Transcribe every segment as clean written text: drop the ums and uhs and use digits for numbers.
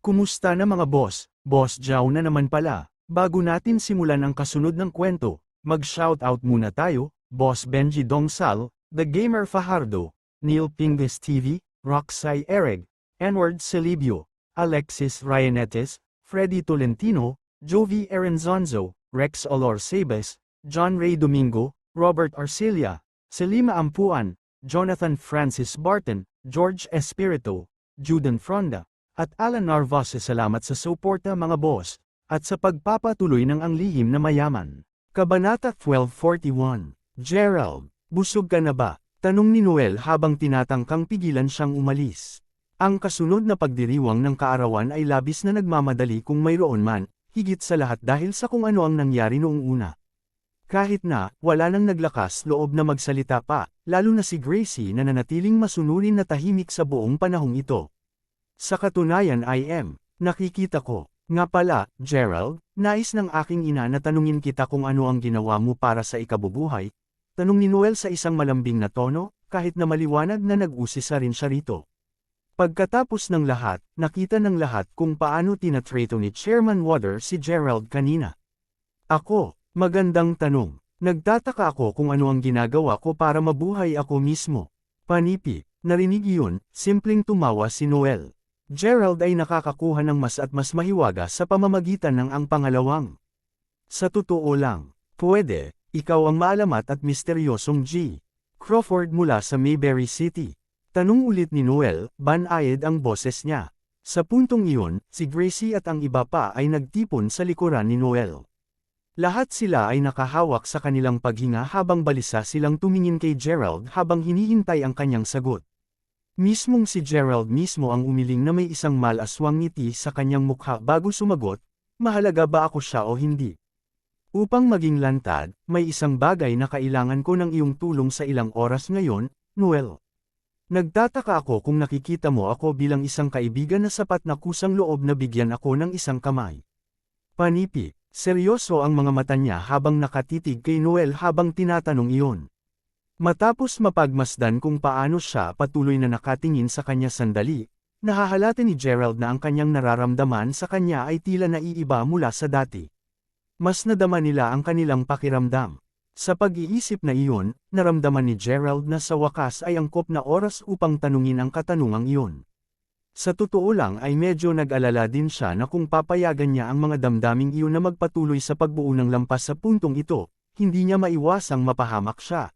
Kumusta na mga boss? Boss Jao na naman pala. Bago natin simulan ang kasunod ng kwento, mag-shoutout muna tayo, Boss Benji Dongsal, The Gamer Fajardo, Neil Pingus TV, Roxy Ereg, Enward Celibio, Alexis Ryanetes, Freddy Tolentino, Jovi Arenzonzo, Rex Olor Sabes, John Ray Domingo, Robert Arcelia, Selima Ampuan, Jonathan Francis Barton, George Espirito, Juden Fronda, at Alan Narvas. Salamat sa suporta mga boss, at sa pagpapatuloy ng Ang Lihim na Mayaman. Kabanata 1241. Gerald, busog ka na ba? Tanong ni Noel habang tinatangkang pigilan siyang umalis. Ang kasunod na pagdiriwang ng kaarawan ay labis na nagmamadali kung mayroon man, higit sa lahat dahil sa kung ano ang nangyari noong una. Kahit na, wala nang naglakas loob na magsalita pa, lalo na si Gracie na nanatiling masunurin na tahimik sa buong panahong ito. Sa katunayan nakikita ko. Nga pala, Gerald, nais ng aking ina na tanungin kita kung ano ang ginawa mo para sa ikabubuhay. Tanong ni Noel sa isang malambing na tono, kahit na maliwanag na nag-usisa rin siya rito. Pagkatapos ng lahat, nakita ng lahat kung paano tinatrato ni Chairman Water si Gerald kanina. Ako, magandang tanong. Nagtataka ako kung ano ang ginagawa ko para mabuhay ako mismo. Panipi, narinig iyon, simpleng tumawa si Noel. Gerald ay nakakakuha ng mas at mas mahiwaga sa pamamagitan ng ang pangalawang. Sa totoo lang, pwede, ikaw ang maalamat at misteryosong G. Crawford mula sa Mayberry City. Tanong ulit ni Noel, banayad ang boses niya. Sa puntong iyon, si Gracie at ang iba pa ay nagtipon sa likuran ni Noel. Lahat sila ay nakahawak sa kanilang paghinga habang balisa silang tumingin kay Gerald habang hinihintay ang kanyang sagot. Mismong si Gerald mismo ang umiling na may isang malaswang ngiti sa kanyang mukha bago sumagot, mahalaga ba ako siya o hindi? Upang maging lantad, may isang bagay na kailangan ko ng iyong tulong sa ilang oras ngayon, Noel. Nagtataka ako kung nakikita mo ako bilang isang kaibigan na sapat na kusang loob na bigyan ako ng isang kamay. Panipi, seryoso ang mga mata niya habang nakatitig kay Noel habang tinatanong iyon. Matapos mapagmasdan kung paano siya patuloy na nakatingin sa kanya sandali, nahahalata ni Gerald na ang kanyang nararamdaman sa kanya ay tila naiiba mula sa dati. Mas nadama nila ang kanilang pakiramdam. Sa pag-iisip na iyon, naramdaman ni Gerald na sa wakas ay angkop na oras upang tanungin ang katanungang iyon. Sa totoo lang ay medyo nag-alala din siya na kung papayagan niya ang mga damdaming iyon na magpatuloy sa pagbuo ng lampas sa puntong ito, hindi niya maiwasang mapahamak siya.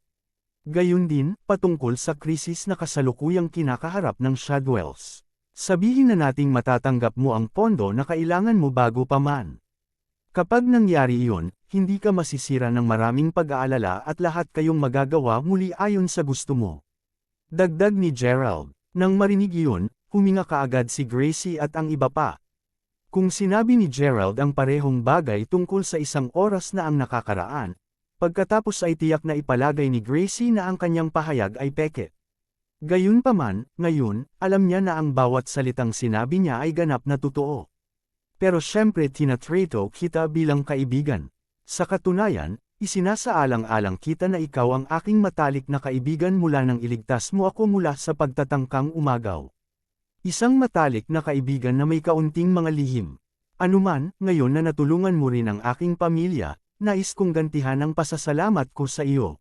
Gayun din, patungkol sa krisis na kasalukuyang kinakaharap ng Shadwells. Sabihin na nating matatanggap mo ang pondo na kailangan mo bago pa man. Kapag nangyari iyon, hindi ka masisira ng maraming pag-aalala at lahat kayong magagawa muli ayon sa gusto mo. Dagdag ni Gerald. Nang marinig iyon, huminga kaagad si Gracie at ang iba pa. Kung sinabi ni Gerald ang parehong bagay tungkol sa isang oras na ang nakakaraan, pagkatapos ay tiyak na ipalagay ni Gracie na ang kanyang pahayag ay peke. Gayunpaman, ngayon, alam niya na ang bawat salitang sinabi niya ay ganap na totoo. Pero syempre tinatrato kita bilang kaibigan. Sa katunayan, isinasaalang-alang kita na ikaw ang aking matalik na kaibigan mula nang iligtas mo ako mula sa pagtatangkang umagaw. Isang matalik na kaibigan na may kaunting mga lihim. Anuman, ngayon na natulungan mo rin ang aking pamilya, nais kong gantihan ang pasasalamat ko sa iyo.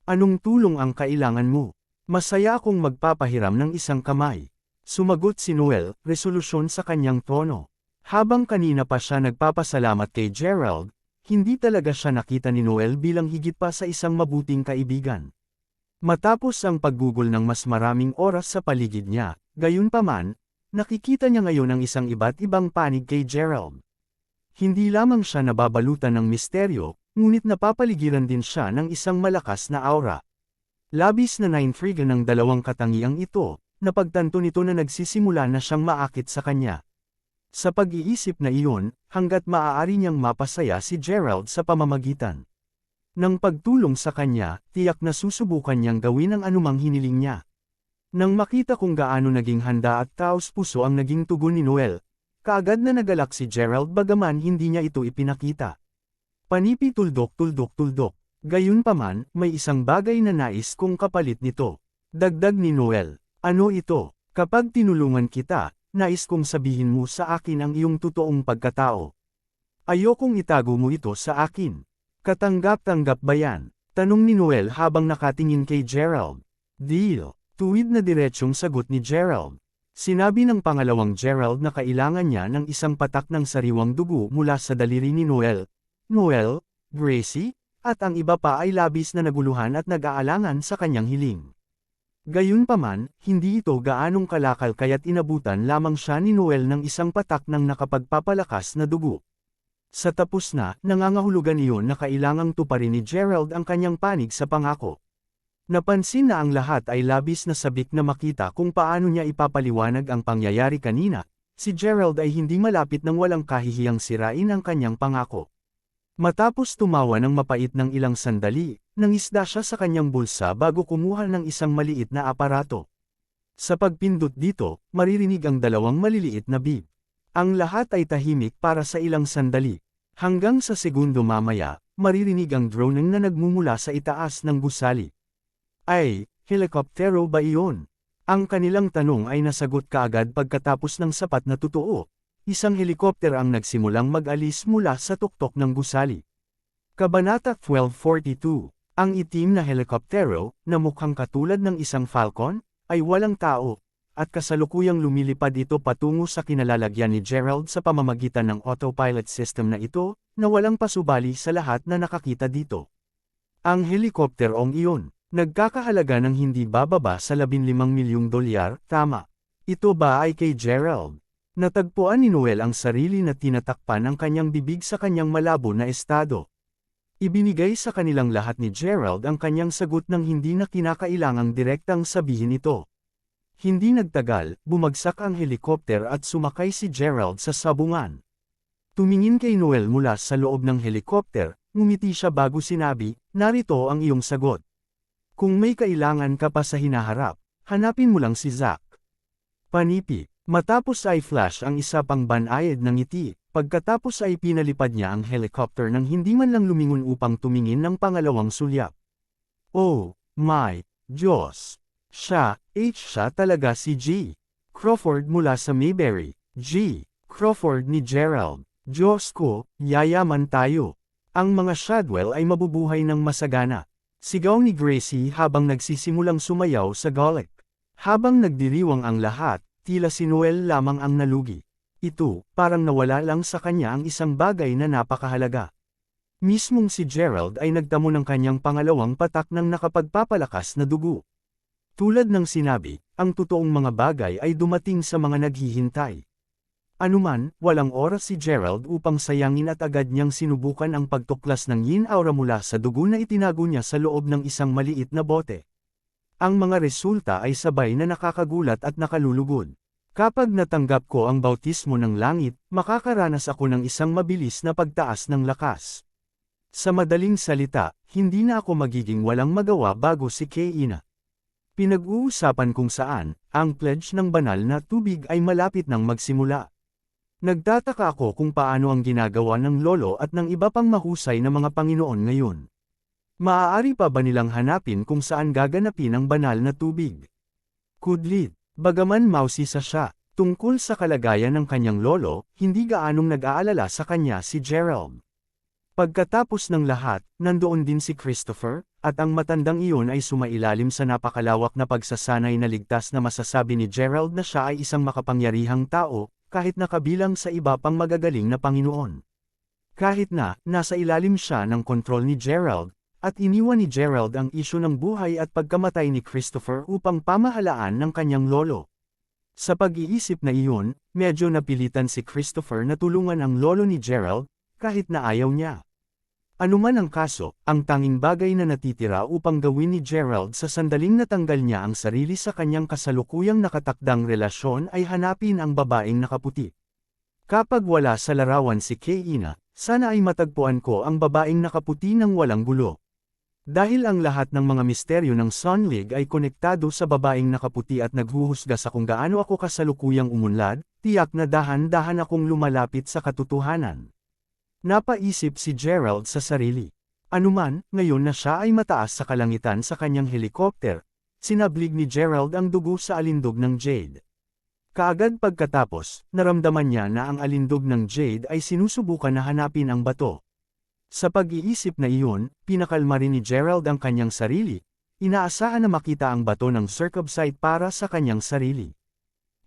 Anong tulong ang kailangan mo? Masaya akong magpapahiram ng isang kamay. Sumagot si Noel, resolusyon sa kanyang tono. Habang kanina pa siya nagpapasalamat kay Gerald, hindi talaga siya nakita ni Noel bilang higit pa sa isang mabuting kaibigan. Matapos ang paggugol ng mas maraming oras sa paligid niya, gayunpaman, nakikita niya ngayon ang isang iba't ibang panig kay Gerald. Hindi lamang siya nababalutan ng misteryo, ngunit napapaligiran din siya ng isang malakas na aura. Labis na naintriga ng dalawang katangiang ito, napagtanto nito na nagsisimula na siyang maakit sa kanya. Sa pag-iisip na iyon, hanggat maaari niyang mapasaya si Gerald sa pamamagitan ng pagtulong sa kanya, tiyak na susubukan niyang gawin ang anumang hiniling niya. Nang makita kung gaano naging handa at taos-puso ang naging tugon ni Noel, kaagad na nagalak si Gerald bagaman hindi niya ito ipinakita. Panipi tuldok. Gayunpaman, may isang bagay na nais kong kapalit nito. Dagdag ni Noel. Ano ito? Kapag tinulungan kita, nais kong sabihin mo sa akin ang iyong totoong pagkatao. Ayokong itago mo ito sa akin. Katanggap-tanggap ba yan? Tanong ni Noel habang nakatingin kay Gerald. Deal. Tuwid na diretsyong sagot ni Gerald. Sinabi ng pangalawang Gerald na kailangan niya ng isang patak ng sariwang dugo mula sa daliri ni Noel. Noel, Gracie, at ang iba pa ay labis na naguluhan at nag-aalangan sa kanyang hiling. Gayunpaman, hindi ito gaanong kalakal kaya't inabutan lamang siya ni Noel ng isang patak ng nakapagpapalakas na dugo. Sa tapos na, nangangahulugan iyon na kailangang tuparin ni Gerald ang kanyang panig sa pangako. Napansin na ang lahat ay labis na sabik na makita kung paano niya ipapaliwanag ang pangyayari kanina. Si Gerald ay hindi malapit nang walang kahihiyang sirain ang kanyang pangako. Matapos tumawa ng mapait ng ilang sandali, nangisda siya sa kanyang bulsa bago kumuha ng isang maliit na aparato. Sa pagpindot dito, maririnig ang dalawang maliliit na beep. Ang lahat ay tahimik para sa ilang sandali. Hanggang sa segundo mamaya, maririnig ang droning na nagmumula sa itaas ng gusali. Ay, helikoptero ba iyon? Ang kanilang tanong ay nasagot kaagad pagkatapos ng sapat na totoo. Isang helikopter ang nagsimulang mag-alis mula sa tuktok ng gusali. Kabanata 1242. Ang itim na helikoptero, na mukhang katulad ng isang Falcon, ay walang tao, at kasalukuyang lumilipad ito patungo sa kinalalagyan ni Gerald sa pamamagitan ng autopilot system na ito, na walang pasubali sa lahat na nakakita dito. Ang helikopterong iyon, nagkakahalaga ng hindi bababa sa $15 milyong, tama. Ito ba ay kay Gerald? Natagpuan ni Noel ang sarili na tinatakpan ang kanyang bibig sa kanyang malabo na estado. Ibinigay sa kanilang lahat ni Gerald ang kanyang sagot nang hindi na kinakailangang direktang sabihin ito. Hindi nagtagal, bumagsak ang helikopter at sumakay si Gerald sa sabungan. Tumingin kay Noel mula sa loob ng helikopter, ngumiti siya bago sinabi, narito ang iyong sagot. Kung may kailangan ka pa sa hinaharap, hanapin mo lang si Zack. Panipi. Matapos ay flash ang isa pang banayad ng ngiti, pagkatapos ay pinalipad niya ang helicopter nang hindi man lang lumingon upang tumingin ng pangalawang sulyap. Oh, my Diyos! Siya talaga si G. Crawford mula sa Mayberry. G. Crawford ni Gerald. Diyos ko, yayaman tayo. Ang mga Shadwell ay mabubuhay ng masagana. Sigaw ni Gracie habang nagsisimulang sumayaw sa Golic. Habang nagdiriwang ang lahat, tila si Noel lamang ang nalugi. Ito, parang nawala lang sa kanya ang isang bagay na napakahalaga. Mismong si Gerald ay nagtamo ng kanyang pangalawang patak ng nakapagpapalakas na dugo. Tulad ng sinabi, ang totoong mga bagay ay dumating sa mga naghihintay. Anuman, walang oras si Gerald upang sayangin at agad niyang sinubukan ang pagtuklas ng yin aura mula sa dugo na itinago niya sa loob ng isang maliit na bote. Ang mga resulta ay sabay na nakakagulat at nakalulugod. Kapag natanggap ko ang bautismo ng langit, makakaranas ako ng isang mabilis na pagtaas ng lakas. Sa madaling salita, hindi na ako magiging walang magawa bago si Keina. Pinag-uusapan kung saan, ang pledge ng banal na tubig ay malapit nang magsimula. Nagtataka ako kung paano ang ginagawa ng lolo at ng iba pang mahusay na mga Panginoon ngayon. Maaari pa ba nilang hanapin kung saan gaganapin ang banal na tubig? Kudlit, bagaman mausisa siya, tungkol sa kalagayan ng kanyang lolo, hindi gaanong nag-aalala sa kanya si Gerald. Pagkatapos ng lahat, nandoon din si Christopher, at ang matandang iyon ay sumailalim sa napakalawak na pagsasanay na ligtas na masasabi ni Gerald na siya ay isang makapangyarihang tao, kahit nakabilang sa iba pang magagaling na Panginoon. Kahit na, nasa ilalim siya ng kontrol ni Gerald, at iniwan ni Gerald ang isyu ng buhay at pagkamatay ni Christopher upang pamahalaan ng kanyang lolo. Sa pag-iisip na iyon, medyo napilitan si Christopher na tulungan ang lolo ni Gerald, kahit na ayaw niya. Anuman ang kaso, ang tanging bagay na natitira upang gawin ni Gerald sa sandaling natanggal niya ang sarili sa kanyang kasalukuyang nakatakdang relasyon ay hanapin ang babaeng nakaputi. Kapag wala sa larawan si Keina, sana ay matagpuan ko ang babaeng nakaputi ng walang gulo. Dahil ang lahat ng mga misteryo ng Sun League ay konektado sa babaeng nakaputi at naghuhusga sa kung gaano ako kasalukuyang umunlad, tiyak na dahan-dahan akong lumalapit sa katotohanan. Napaisip si Gerald sa sarili. Anuman, ngayon na siya ay mataas sa kalangitan sa kanyang helikopter, sinablig ni Gerald ang dugo sa alindog ng Jade. Kaagad pagkatapos, naramdaman niya na ang alindog ng Jade ay sinusubukan na hanapin ang bato. Sa pag-iisip na iyon, pinakalma rin ni Gerald ang kanyang sarili. Inaasahan na makita ang bato ng circumcise para sa kanyang sarili.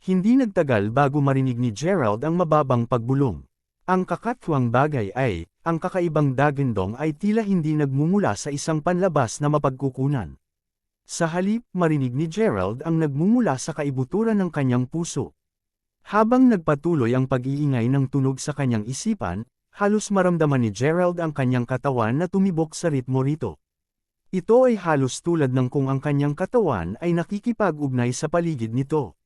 Hindi nagtagal bago marinig ni Gerald ang mababang pagbulong. Ang kakatwang bagay ay, ang kakaibang dagandong ay tila hindi nagmumula sa isang panlabas na mapagkukunan. Sa halip, marinig ni Gerald ang nagmumula sa kaibuturan ng kanyang puso. Habang nagpatuloy ang pag-iingay ng tunog sa kanyang isipan, halos maramdaman ni Gerald ang kanyang katawan na tumibok sa ritmo rito. Ito ay halos tulad ng kung ang kanyang katawan ay nakikipag-ugnay sa paligid nito.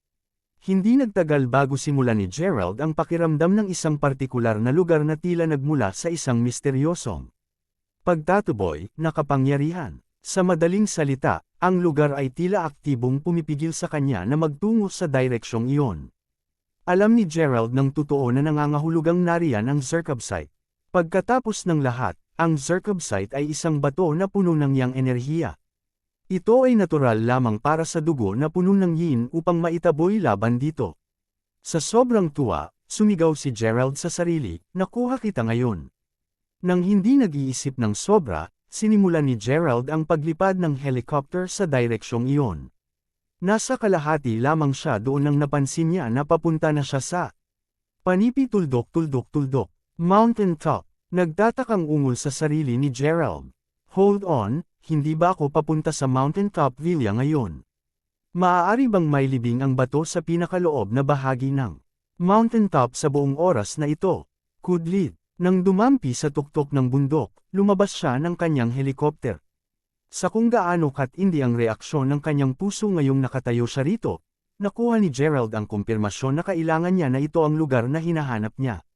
Hindi nagtagal bago simulan ni Gerald ang pakiramdam ng isang partikular na lugar na tila nagmula sa isang misteryosong pagtatuboy na kapangyarihan. Sa madaling salita, ang lugar ay tila aktibong pumipigil sa kanya na magtungo sa direksyong iyon. Alam ni Gerald ng totoo na nangangahulugang nariyan ang circumcise. Pagkatapos ng lahat, ang circumcise ay isang bato na puno ng yang enerhiya. Ito ay natural lamang para sa dugo na puno ng yin upang maitaboy laban dito. Sa sobrang tuwa, sumigaw si Gerald sa sarili, "Nakuha kita ngayon." Nang hindi nag-iisip ng sobra, sinimulan ni Gerald ang paglipad ng helicopter sa direksyong iyon. Nasa kalahati lamang siya doon nang napansin niya na papunta na siya sa panipi-tuldok-tuldok-tuldok, mountain top. Nagtatakang ungol sa sarili ni Gerald. Hold on, hindi ba ako papunta sa mountain top villa ngayon? Maaari bang mailibing ang bato sa pinakaloob na bahagi ng mountain top sa buong oras na ito? Kudlit. Nang dumampi sa tuktok ng bundok, lumabas siya ng kanyang helicopter. Sa kung gaano katindi ang reaksyon ng kanyang puso ngayong nakatayo siya rito, nakuha ni Gerald ang kumpirmasyon na kailangan niya na ito ang lugar na hinahanap niya.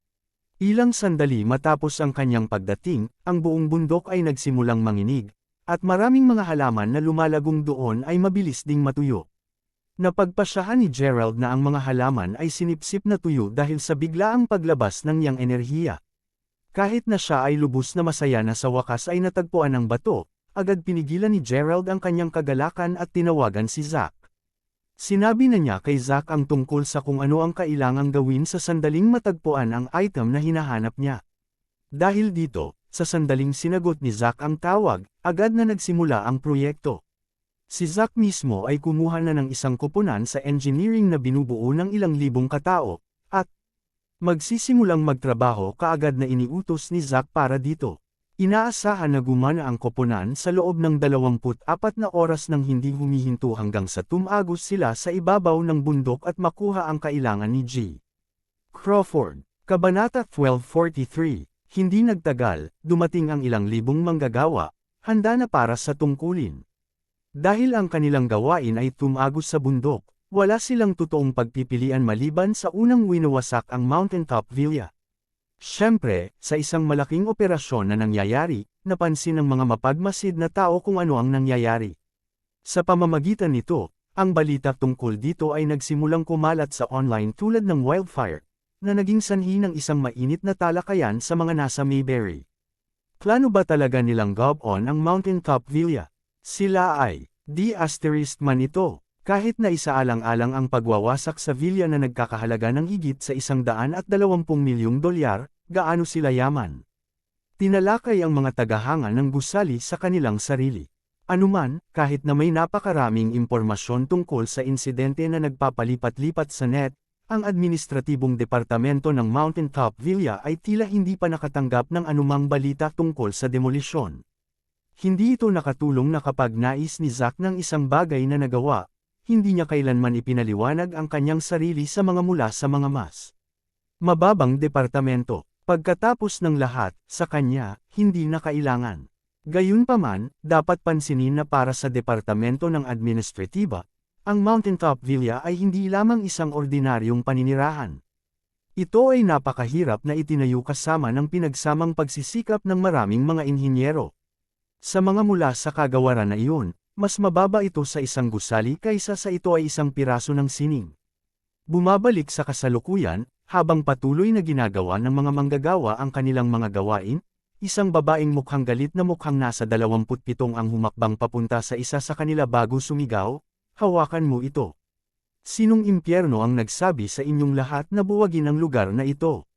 Ilang sandali matapos ang kanyang pagdating, ang buong bundok ay nagsimulang manginig, at maraming mga halaman na lumalagong doon ay mabilis ding matuyo. Napagpasyahan ni Gerald na ang mga halaman ay sinipsip na tuyo dahil sa biglaang paglabas ng yang enerhiya. Kahit na siya ay lubos na masaya na sa wakas ay natagpuan ang bato, agad pinigilan ni Gerald ang kanyang kagalakan at tinawagan si Zack. Sinabi na niya kay Zack ang tungkol sa kung ano ang kailangang gawin sa sandaling matagpuan ang item na hinahanap niya. Dahil dito, sa sandaling sinagot ni Zack ang tawag, agad na nagsimula ang proyekto. Si Zack mismo ay kumuha na ng isang koponan sa engineering na binubuo ng ilang libong katao, at magsisimulang magtrabaho kaagad na iniutos ni Zack para dito. Inaasahan na gumana ang koponan sa loob ng 24 na oras nang hindi humihinto hanggang sa tumagos sila sa ibabaw ng bundok at makuha ang kailangan ni G. Crawford. Kabanata 1243. Hindi nagtagal, dumating ang ilang libong manggagawa, handa na para sa tungkulin. Dahil ang kanilang gawain ay tumagos sa bundok, wala silang totoong pagpipilian maliban sa unang winawasak ang mountaintop villa. Siyempre, sa isang malaking operasyon na nangyayari, napansin ng mga mapagmasid na tao kung ano ang nangyayari. Sa pamamagitan nito, ang balita tungkol dito ay nagsimulang kumalat sa online tulad ng wildfire, na naging sanhi ng isang mainit na talakayan sa mga nasa Mayberry. Plano ba talaga nilang gob-on ang mountaintop villa? Sila ay, di-asterisk man ito, kahit na isaalang-alang ang pagwawasak sa villa na nagkakahalaga ng higit sa $120 milyong, gaano sila yaman. Tinalakay ang mga tagahanga ng gusali sa kanilang sarili. Anuman, kahit na may napakaraming impormasyon tungkol sa insidente na nagpapalipat-lipat sa net, ang administratibong departamento ng Mountaintop Villa ay tila hindi pa nakatanggap ng anumang balita tungkol sa demolisyon. Hindi ito nakatulong na kapag nais ni Zack ng isang bagay na nagawa, hindi niya kailanman ipinaliwanag ang kanyang sarili sa mga mula sa mga mas mababang departamento. Pagkatapos ng lahat, sa kanya, hindi na kailangan. Gayunpaman, dapat pansinin na para sa departamento ng administratiba, ang Mountaintop Villa ay hindi lamang isang ordinaryong paninirahan. Ito ay napakahirap na itinayo kasama ng pinagsamang pagsisikap ng maraming mga inhinyero. Sa mga mula sa kagawaran na iyon, mas mababa ito sa isang gusali kaysa sa ito ay isang piraso ng sining. Bumabalik sa kasalukuyan, habang patuloy na ginagawa ng mga manggagawa ang kanilang mga gawain, isang babaeng mukhang galit na mukhang nasa 27 ang humakbang papunta sa isa sa kanila bago sumigaw, "Hawakan mo ito." Sinong impyerno ang nagsabi sa inyong lahat na buwagin ang lugar na ito?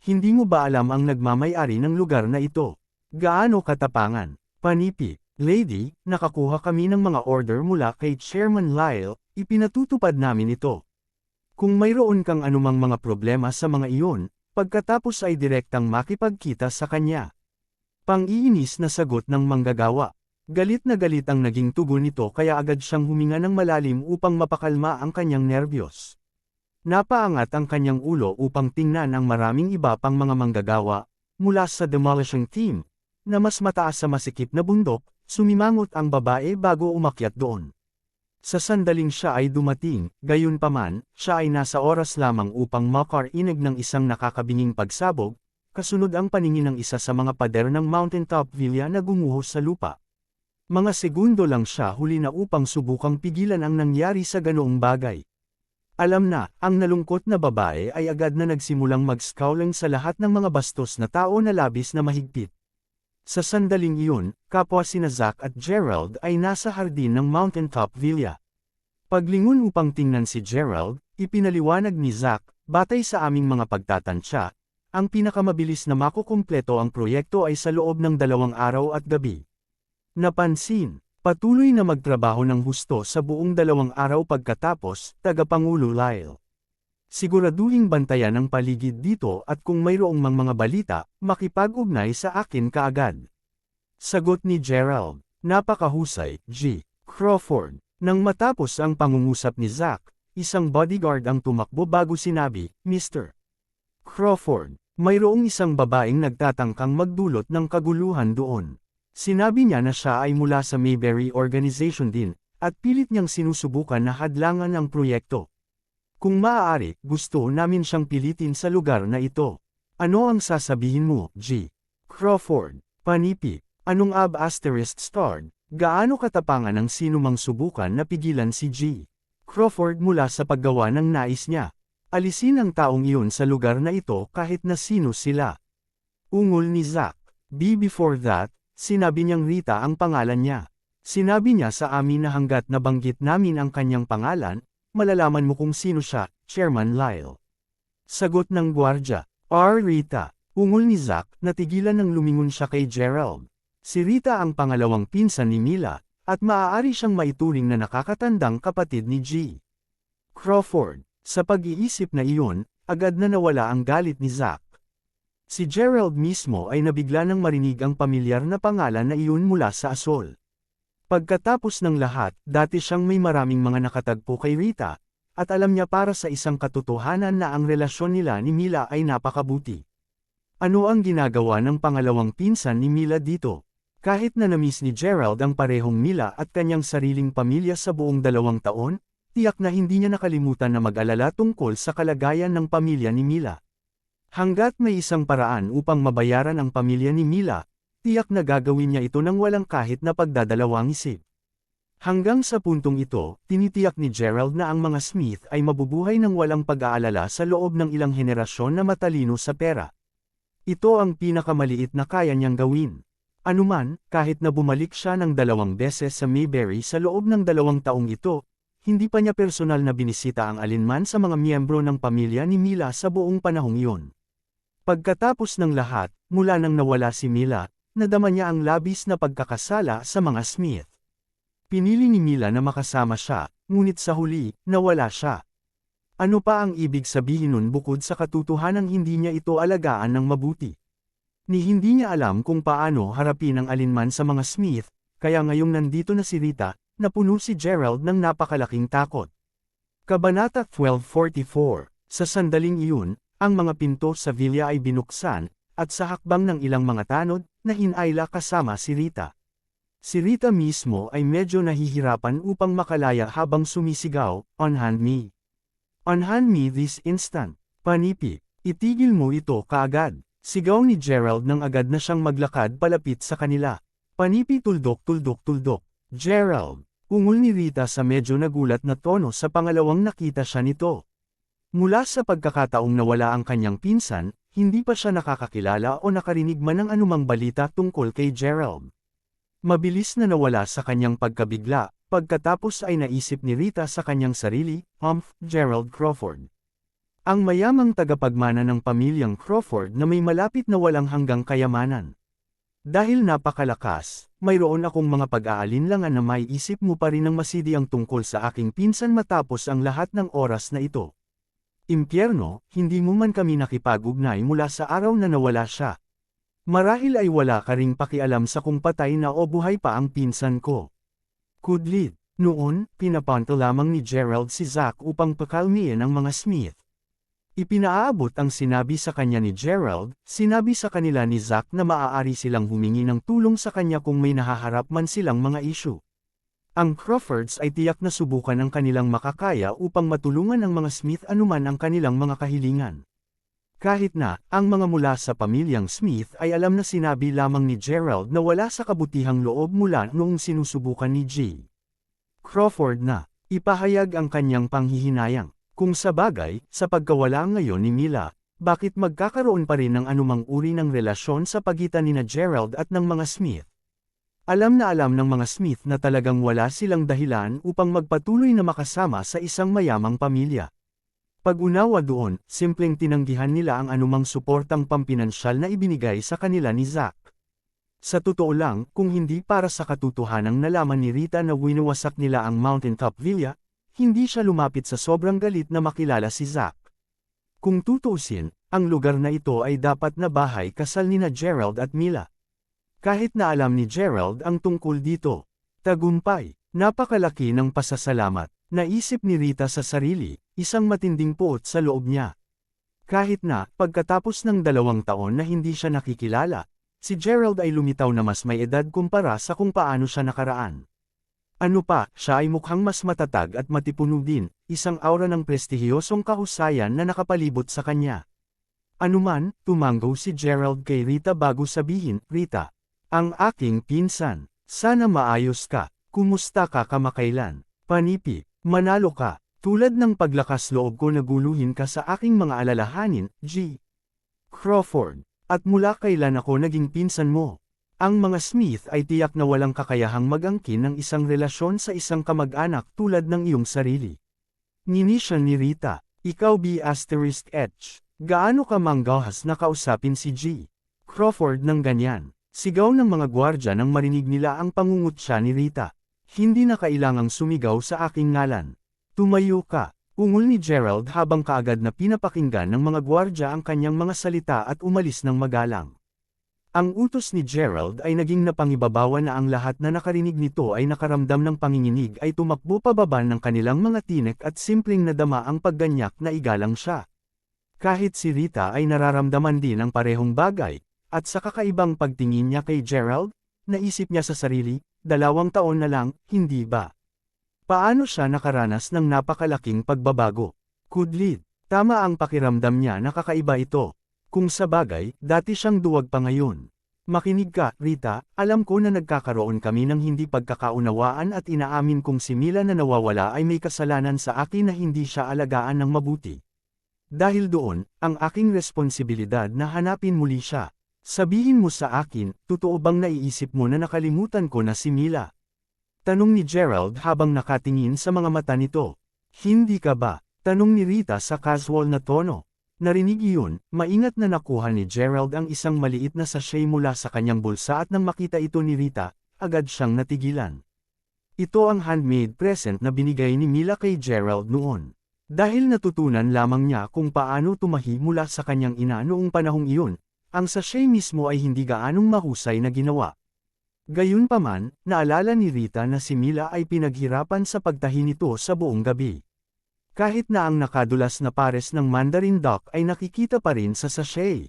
Hindi mo ba alam ang nagmamay-ari ng lugar na ito? Gaano katapangan? Panipi, Lady, nakakuha kami ng mga order mula kay Chairman Lyle, ipinatutupad namin ito. Kung mayroon kang anumang mga problema sa mga iyon, pagkatapos ay direktang makipagkita sa kanya. Pang-iinis na sagot ng manggagawa. Galit na galit ang naging tugon nito kaya agad siyang huminga ng malalim upang mapakalma ang kanyang nerbiyos. Napaangat ang kanyang ulo upang tingnan ang maraming iba pang mga manggagawa, mula sa demolishing team, na mas mataas sa masikip na bundok, sumimangot ang babae bago umakyat doon. Sa sandaling siya ay dumating, gayunpaman, siya ay nasa oras lamang upang makarinig ng isang nakakabinging pagsabog, kasunod ang paningin ng isa sa mga pader ng mountaintop villa na gumuhos sa lupa. Mga segundo lang siya huli na upang subukang pigilan ang nangyari sa ganoong bagay. Alam na, ang nalungkot na babae ay agad na nagsimulang mag-scowling sa lahat ng mga bastos na tao na labis na mahigpit. Sa sandaling iyon, kapwa sina Zack at Gerald ay nasa hardin ng mountaintop villa. Paglingon upang tingnan si Gerald, ipinaliwanag ni Zack, batay sa aming mga pagtatansya, ang pinakamabilis na makukumpleto ang proyekto ay sa loob ng 2 araw at gabi. Napansin, patuloy na magtrabaho ng husto sa buong 2 araw pagkatapos, Tagapangulo Lyle. Siguraduhing bantayan ang paligid dito at kung mayroong mga balita, makipag-ugnay sa akin kaagad. Sagot ni Gerald, napakahusay, G. Crawford. Nang matapos ang pangungusap ni Zack, isang bodyguard ang tumakbo bago sinabi, Mr. Crawford, mayroong isang babaeng nagtatangkang magdulot ng kaguluhan doon. Sinabi niya na siya ay mula sa Mayberry Organization din, at pilit niyang sinusubukan na hadlangan ang proyekto. Kung maaari, gusto namin siyang pilitin sa lugar na ito. Ano ang sasabihin mo, G. Crawford? Panipi, anong ******? Gaano katapangan ang sinumang subukan na pigilan si G. Crawford mula sa paggawa ng nais niya? Alisin ang taong iyon sa lugar na ito kahit na sino sila. Ungol ni Zack. Before that, sinabi niyang Rita ang pangalan niya. Sinabi niya sa amin na hanggat nabanggit namin ang kanyang pangalan, malalaman mo kung sino siya, Chairman Lyle. Sagot ng gwardya, Rita. Ungol ni Zack, natigilan nang lumingon siya kay Gerald. Si Rita ang pangalawang pinsan ni Mila, at maaari siyang maituring na nakakatandang kapatid ni G. Crawford. Sa pag-iisip na iyon, agad na nawala ang galit ni Zack. Si Gerald mismo ay nabigla nang marinig ang pamilyar na pangalan na iyon mula sa asol. Pagkatapos ng lahat, dati siyang may maraming mga nakatagpo kay Rita, at alam niya para sa isang katotohanan na ang relasyon nila ni Mila ay napakabuti. Ano ang ginagawa ng pangalawang pinsan ni Mila dito? Kahit na namiss ni Gerald ang parehong Mila at kanyang sariling pamilya sa buong 2 taon, tiyak na hindi niya nakalimutan na mag-alala tungkol sa kalagayan ng pamilya ni Mila. Hanggat may isang paraan upang mabayaran ang pamilya ni Mila, tiyak na gagawin niya ito nang walang kahit na pagdadalawang isip. Hanggang sa puntong ito, tinitiyak ni Gerald na ang mga Smith ay mabubuhay ng walang pag-aalala sa loob ng ilang henerasyon na matalino sa pera. Ito ang pinakamaliit na kaya niyang gawin. Anuman, kahit na bumalik siya ng 2 beses sa Mayberry sa loob ng 2 taong ito, hindi pa niya personal na binisita ang alinman sa mga miyembro ng pamilya ni Mila sa buong panahong iyon. Pagkatapos ng lahat, mula nang nawala si Mila, nadama niya ang labis na pagkakasala sa mga Smith. Pinili ni Mila na makasama siya, ngunit sa huli, nawala siya. Ano pa ang ibig sabihin nun bukod sa katotohanang hindi niya ito alagaan ng mabuti? Ni hindi niya alam kung paano harapin ang alinman sa mga Smith, kaya ngayong nandito na si Rita, napuno si Gerald ng napakalaking takot. Kabanata 1244. Sa sandaling iyon, ang mga pinto sa villa ay binuksan, at sa hakbang ng ilang mga tanod, nahinayla kasama si Rita. Si Rita mismo ay medyo nahihirapan upang makalaya habang sumisigaw, Unhand me. Unhand me this instant. Panipi, itigil mo ito kaagad. Sigaw ni Gerald nang agad na siyang maglakad palapit sa kanila. Panipi tuldok tuldok tuldok. Gerald. Ungol ni Rita sa medyo nagulat na tono sa pangalawang nakita siya nito. Mula sa pagkakataong nawala ang kanyang pinsan, hindi pa siya nakakakilala o nakarinig man ng anumang balita tungkol kay Gerald. Mabilis na nawala sa kanyang pagkabigla, Pagkatapos ay naisip ni Rita sa kanyang sarili, Gerald Crawford. Ang mayamang tagapagmana ng pamilyang Crawford na may malapit na walang hanggang kayamanan. Dahil napakalakas, mayroon akong mga pag-aalinlangan na maiisip mo pa rin ng masidi ang tungkol sa aking pinsan matapos ang lahat ng oras na ito. Impyerno, hindi mo man kami nakipag-ugnay mula sa araw na nawala siya. Marahil ay wala ka ring pakialam sa kung patay na o buhay pa ang pinsan ko. Kudlit, noon, pinapanto lamang ni Gerald si Zack upang pakalmiin ang mga Smith. Ipinaabot ang sinabi sa kanya ni Gerald, sinabi sa kanila ni Zack na maaari silang humingi ng tulong sa kanya kung may nahaharap man silang mga issue. Ang Crawfords ay tiyak na subukan ang kanilang makakaya upang matulungan ang mga Smith anuman ang kanilang mga kahilingan. Kahit na, ang mga mula sa pamilyang Smith ay alam na sinabi lamang ni Gerald na wala sa kabutihang loob mula noong sinusubukan ni G. Crawford na ipahayag ang kanyang panghihinayang. Kung sa bagay, sa pagkawala ngayon ni Mila, bakit magkakaroon pa rin ng anumang uri ng relasyon sa pagitan ni Gerald at ng mga Smith? Alam na alam ng mga Smith na talagang wala silang dahilan upang magpatuloy na makasama sa isang mayamang pamilya. Pag-unawa doon, simpleng tinanggihan nila ang anumang suportang pampinansyal na ibinigay sa kanila ni Zack. Sa totoo lang, kung hindi para sa katotohanang nalaman ni Rita na winawasak nila ang Mountaintop Villa, hindi siya lumapit sa sobrang galit na makilala si Zack. Kung tutuusin, ang lugar na ito ay dapat na bahay kasal nina Gerald at Mila. Kahit na alam ni Gerald ang tungkol dito. Tagumpay, napakalaki ng pasasalamat, naisip ni Rita sa sarili, isang matinding puot sa loob niya. Kahit na, pagkatapos ng 2 taon na hindi siya nakikilala, si Gerald ay lumitaw na mas may edad kumpara sa kung paano siya nakaraan. Ano pa, siya ay mukhang mas matatag at matipuno din, isang aura ng prestihiyosong kahusayan na nakapalibot sa kanya. Anuman, tumango si Gerald kay Rita bago sabihin, Rita, ang aking pinsan, sana maayos ka, kumusta ka kamakailan, panipi, manalo ka, tulad ng paglakas loob ko naguluhin ka sa aking mga alalahanin, G. Crawford, at mula kailan ako naging pinsan mo? Ang mga Smith ay tiyak na walang kakayahang mag-angkin ng isang relasyon sa isang kamag-anak tulad ng iyong sarili. Ninisya ni Rita, ikaw B*H, gaano ka manggahas na kausapin si G. Crawford ng ganyan. Sigaw ng mga gwardya nang marinig nila ang pangungutya ni Rita. Hindi na kailangang sumigaw sa aking ngalan. Tumayo ka, ungol ni Gerald habang kaagad na pinapakinggan ng mga gwardya ang kanyang mga salita at umalis ng magalang. Ang utos ni Gerald ay naging napangibabawa na ang lahat na nakarinig nito ay nakaramdam ng panginginig ay tumakbo pababa ng kanilang mga tinek at simpleng nadama ang pagganyak na igalang siya. Kahit si Rita ay nararamdaman din ang parehong bagay, at sa kakaibang pagtingin niya kay Gerald, naisip niya sa sarili, 2 taon na lang, hindi ba? Paano siya nakaranas ng napakalaking pagbabago? Kudlit, tama ang pakiramdam niya na kakaiba ito. Kung sa bagay, dati siyang duwag pa ngayon. Makinig ka, Rita, alam ko na nagkakaroon kami ng hindi pagkakaunawaan at inaamin kong si Mila na nawawala ay may kasalanan sa akin na hindi siya alagaan ng mabuti. Dahil doon, ang aking responsibilidad na hanapin muli siya. Sabihin mo sa akin, totoo bang naiisip mo na nakalimutan ko na si Mila? Tanong ni Gerald habang nakatingin sa mga mata nito. Hindi ka ba? Tanong ni Rita sa casual na tono. Narinig iyon, maingat na nakuha ni Gerald ang isang maliit na sachet mula sa kanyang bulsa at nang makita ito ni Rita, agad siyang natigilan. Ito ang handmade present na binigay ni Mila kay Gerald noon. Dahil natutunan lamang niya kung paano tumahi mula sa kanyang ina noong panahong iyon, ang sachet mismo ay hindi gaanong mahusay na ginawa. Gayunpaman, naalala ni Rita na si Mila ay pinaghirapan sa pagtahi nito sa buong gabi. Kahit na ang nakadulas na pares ng Mandarin Duck ay nakikita pa rin sa sachet.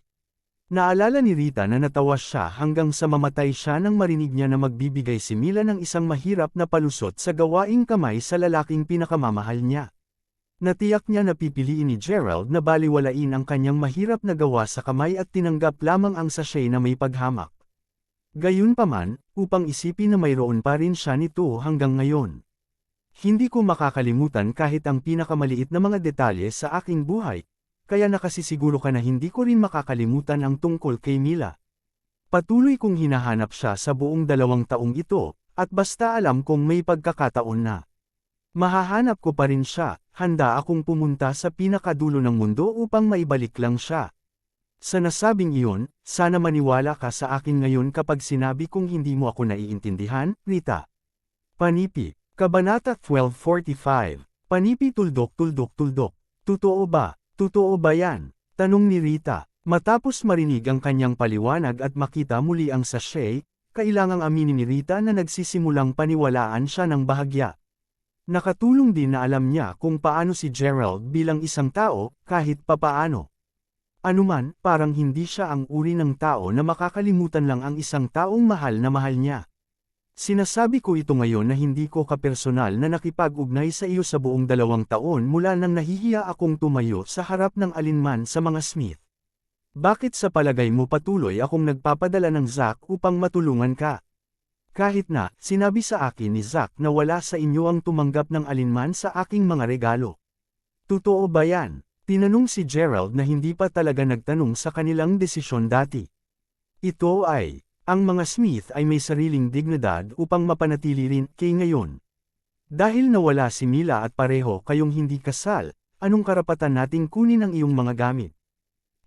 Naalala ni Rita na natawa siya hanggang sa mamatay siya nang marinig niya na magbibigay si Mila ng isang mahirap na palusot sa gawaing kamay sa lalaking pinakamamahal niya. Natiyak niya na pipiliin ni Gerald na baliwalain ang kanyang mahirap na gawa sa kamay at tinanggap lamang ang sachet na may paghamak. Gayunpaman, upang isipin na mayroon pa rin siya nito hanggang ngayon. Hindi ko makakalimutan kahit ang pinakamaliit na mga detalye sa aking buhay, kaya nakasisiguro ka na hindi ko rin makakalimutan ang tungkol kay Mila. Patuloy kong hinahanap siya sa buong 2 taong ito, At basta alam kong may pagkakataon na mahahanap ko pa rin siya, handa akong pumunta sa pinakadulo ng mundo upang maibalik lang siya. Sa nasabing iyon, sana maniwala ka sa akin ngayon kapag sinabi kong hindi mo ako naiintindihan, Rita. Panipi, Kabanata 12:45. Panipi tuldok tuldok tuldok. Totoo ba? Totoo ba yan? Tanong ni Rita. Matapos marinig ang kanyang paliwanag at makita muli ang sachet, kailangang aminin ni Rita na nagsisimulang paniwalaan siya ng bahagya. Nakatulong din na alam niya kung paano si Gerald bilang isang tao, kahit papaano. Anuman, parang hindi siya ang uri ng tao na makakalimutan lang ang isang taong mahal na mahal niya. Sinasabi ko ito ngayon na hindi ko kapersonal na nakipag-ugnay sa iyo sa buong 2 taon mula nang nahihiya akong tumayo sa harap ng alinman sa mga Smith. Bakit sa palagay mo patuloy akong nagpapadala ng Zack upang matulungan ka? Kahit na, sinabi sa akin ni Zack na wala sa inyo ang tumanggap ng alinman sa aking mga regalo. Totoo ba yan? Tinanong si Gerald na hindi pa talaga nagtanong sa kanilang desisyon dati. Ito ay, ang mga Smith ay may sariling dignidad upang mapanatili rin kay ngayon. Dahil nawala si Mila at pareho kayong hindi kasal, anong karapatan nating kunin ang iyong mga gamit?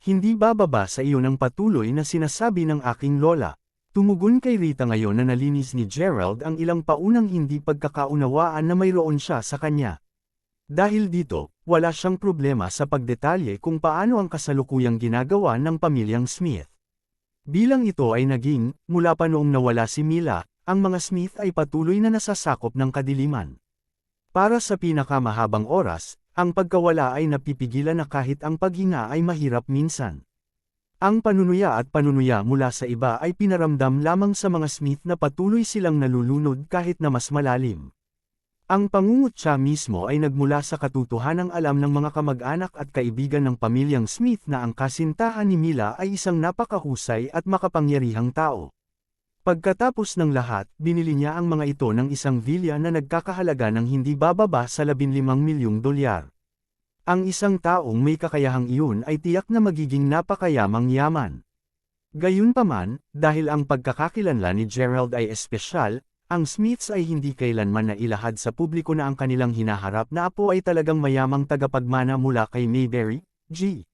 Hindi bababa sa iyo ng patuloy na sinasabi ng aking lola. Tumugon kay Rita ngayon na nalinis ni Gerald ang ilang paunang hindi pagkakaunawaan na mayroon siya sa kanya. Dahil dito, wala siyang problema sa pagdetalye kung paano ang kasalukuyang ginagawa ng pamilyang Smith. Bilang ito ay naging, mula pa noong nawala si Mila, ang mga Smith ay patuloy na nasasakop ng kadiliman. Para sa pinakamahabang oras, ang pagkawala ay napipigilan na kahit ang paghinga ay mahirap minsan. Ang panunuya at panunuya mula sa iba ay pinaramdam lamang sa mga Smith na patuloy silang nalulunod kahit na mas malalim. Ang pangungutya mismo ay nagmula sa katotohanang alam ng mga kamag-anak at kaibigan ng pamilyang Smith na ang kasintahan ni Mila ay isang napakahusay at makapangyarihang tao. Pagkatapos ng lahat, binili niya ang mga ito ng isang villa na nagkakahalaga ng hindi bababa sa $15 milyong. Ang isang taong may kakayahang iyon ay tiyak na magiging napakayamang yaman. Gayunpaman, dahil ang pagkakakilanlan ni Gerald ay espesyal, ang Smiths ay hindi kailanman nailahad sa publiko na ang kanilang hinaharap na apo ay talagang mayamang tagapagmana mula kay Mayberry G.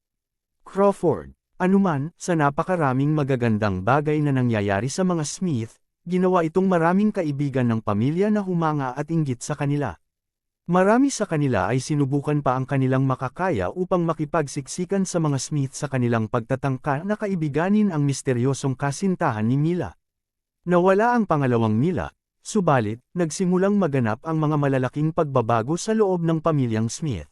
Crawford. Anuman, sa napakaraming magagandang bagay na nangyayari sa mga Smith, ginawa itong maraming kaibigan ng pamilya na humanga at inggit sa kanila. Marami sa kanila ay sinubukan pa ang kanilang makakaya upang makipagsiksikan sa mga Smith sa kanilang pagtatangka na kaibiganin ang misteryosong kasintahan ni Mila. Nawala ang pangalawang Mila, subalit, nagsimulang maganap ang mga malalaking pagbabago sa loob ng pamilyang Smith.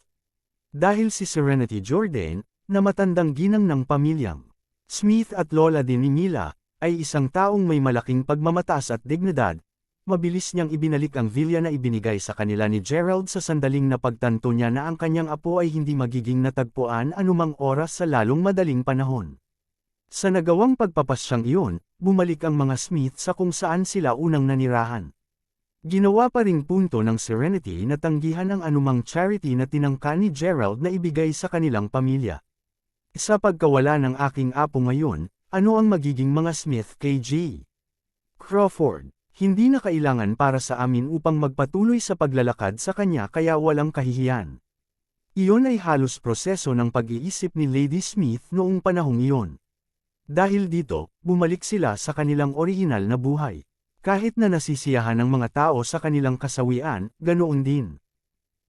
Dahil si Serenity Jordan, na matandang ginang ng pamilyang Smith at lola din ni Mila, ay isang taong may malaking pagmamataas at dignidad, mabilis niyang ibinalik ang villa na ibinigay sa kanila ni Gerald sa sandaling napagtanto niya na ang kanyang apo ay hindi magiging natagpuan anumang oras sa lalong madaling panahon. Sa nagawang pagpapasyang iyon, bumalik ang mga Smith sa kung saan sila unang nanirahan. Ginawa pa ring punto ng Serenity na tanggihan ang anumang charity na tinangka ni Gerald na ibigay sa kanilang pamilya. Sa pagkawala ng aking apo ngayon, ano ang magiging mga Smith kay G. Crawford? Hindi na kailangan para sa amin upang magpatuloy sa paglalakad sa kanya kaya walang kahihiyan. Iyon ay halos proseso ng pag-iisip ni Lady Smith noong panahong iyon. Dahil dito, bumalik sila sa kanilang orihinal na buhay. Kahit na nasisiyahan ng mga tao sa kanilang kasawian, ganoon din.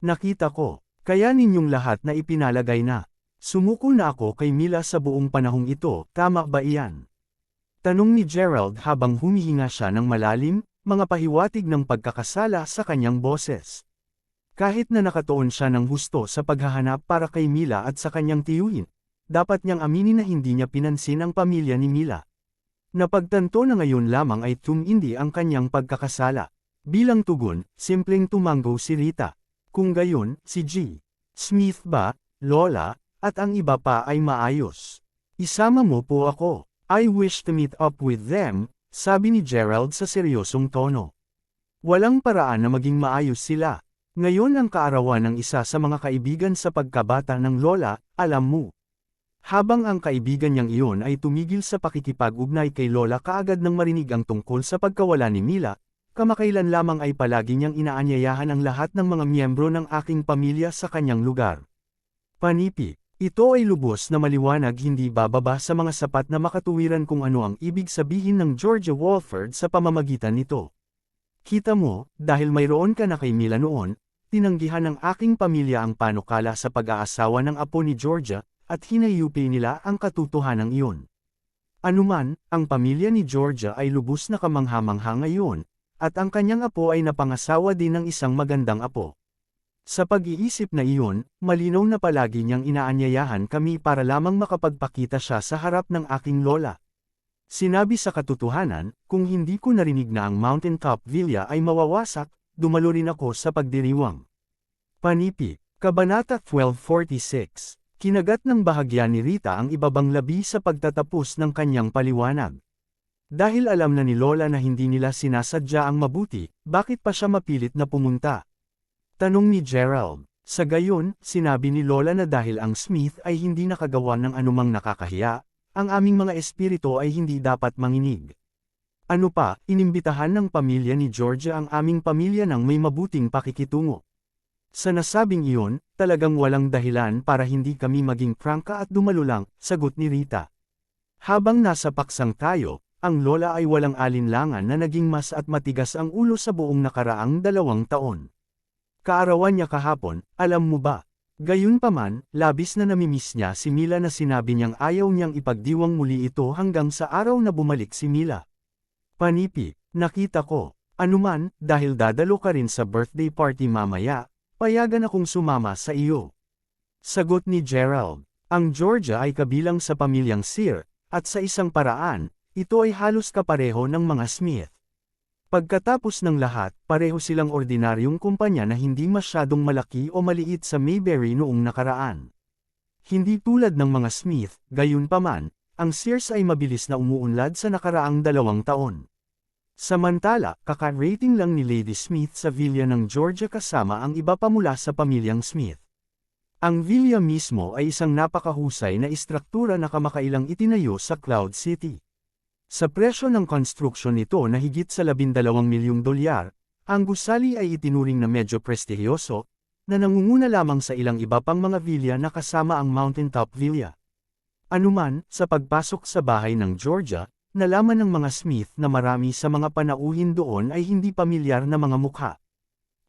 Nakita ko, kaya ninyong lahat na ipinalagay na. Sumuko na ako kay Mila sa buong panahong ito, tama ba iyan? Tanong ni Gerald habang humihinga siya ng malalim, mga pahiwatig ng pagkakasala sa kanyang boses. Kahit na nakatuon siya ng husto sa paghahanap para kay Mila at sa kanyang tiyuhin, dapat niyang aminin na hindi niya pinansin ang pamilya ni Mila. Napagtanto na ngayon lamang ay tumindi ang kanyang pagkakasala. Bilang tugon, simpleng tumango si Rita. Kung gayon, si G. Smith ba, Lola, at ang iba pa ay maayos. Isama mo po ako. I wish to meet up with them, sabi ni Gerald sa seryosong tono. Walang paraan na maging maayos sila. Ngayon ang kaarawan ng isa sa mga kaibigan sa pagkabata ng Lola, alam mo. Habang ang kaibigan niyang iyon ay tumigil sa pakikipag-ugnay kay Lola kaagad nang marinig ang tungkol sa pagkawala ni Mila, kamakailan lamang ay palagi niyang inaanyayahan ang lahat ng mga miyembro ng aking pamilya sa kanyang lugar. Panipi, ito ay lubos na maliwanag hindi bababa sa mga sapat na makatuwiran kung ano ang ibig sabihin ng Georgia Walford sa pamamagitan nito. Kita mo, dahil mayroon ka na kay Mila noon, tinanggihan ng aking pamilya ang panukala sa pag-aasawa ng apo ni Georgia, at hinayupi nila ang katotohanan iyon. Anuman, ang pamilya ni Georgia ay lubos na kamangha-mangha ngayon, at ang kanyang apo ay napangasawa din ng isang magandang apo. Sa pag-iisip na iyon, malinaw na palagi niyang inaanyayahan kami para lamang makapagpakita siya sa harap ng aking lola. Sinabi sa katotohanan, kung hindi ko narinig na ang Mountaintop Villa ay mawawasak, dumalo rin ako sa pagdiriwang. Panipi, Kabanata 1246. Kinagat ng bahagya ni Rita ang ibabang labi sa pagtatapos ng kanyang paliwanag. Dahil alam na ni Lola na hindi nila sinasadya ang mabuti, bakit pa siya mapilit na pumunta? Tanong ni Gerald. Sa gayon, sinabi ni Lola na dahil ang Smith ay hindi nakagawa ng anumang nakakahiya, ang aming mga espiritu ay hindi dapat manginig. Ano pa, inimbitahan ng pamilya ni Georgia ang aming pamilya ng may mabuting pakikitungo. Sa nasabing iyon, talagang walang dahilan para hindi kami maging prangka at dumalo lang, sagot ni Rita. Habang nasa paksang tayo, ang lola ay walang alinlangan na naging mas at matigas ang ulo sa buong nakaraang 2 taon. Kaarawan niya kahapon, alam mo ba? Gayunpaman, labis na namimiss niya si Mila na sinabi niyang ayaw niyang ipagdiwang muli ito hanggang sa araw na bumalik si Mila. Panipi, nakita ko. Anuman, dahil dadalo ka rin sa birthday party mamaya, payagan akong sumama sa iyo. Sagot ni Gerald. Ang Georgia ay kabilang sa pamilyang Sear, at sa isang paraan, ito ay halos kapareho ng mga Smith. Pagkatapos ng lahat, pareho silang ordinaryong kumpanya na hindi masyadong malaki o maliit sa Mayberry noong nakaraan. Hindi tulad ng mga Smith, gayunpaman, ang Sears ay mabilis na umuunlad sa nakaraang 2 taon. Samantala, kaka-rating lang ni Lady Smith sa villa ng Georgia kasama ang iba pa mula sa pamilyang Smith. Ang villa mismo ay isang napakahusay na istruktura na kamakailang itinayo sa Cloud City. Sa presyo ng construction nito na higit sa $12 milyong, ang gusali ay itinuring na medyo prestigiyoso, na nangunguna lamang sa ilang iba pang mga villa na kasama ang Mountaintop Villa. Anuman, sa pagpasok sa bahay ng Georgia, nalaman ng mga Smith na marami sa mga panauhin doon ay hindi pamilyar na mga mukha.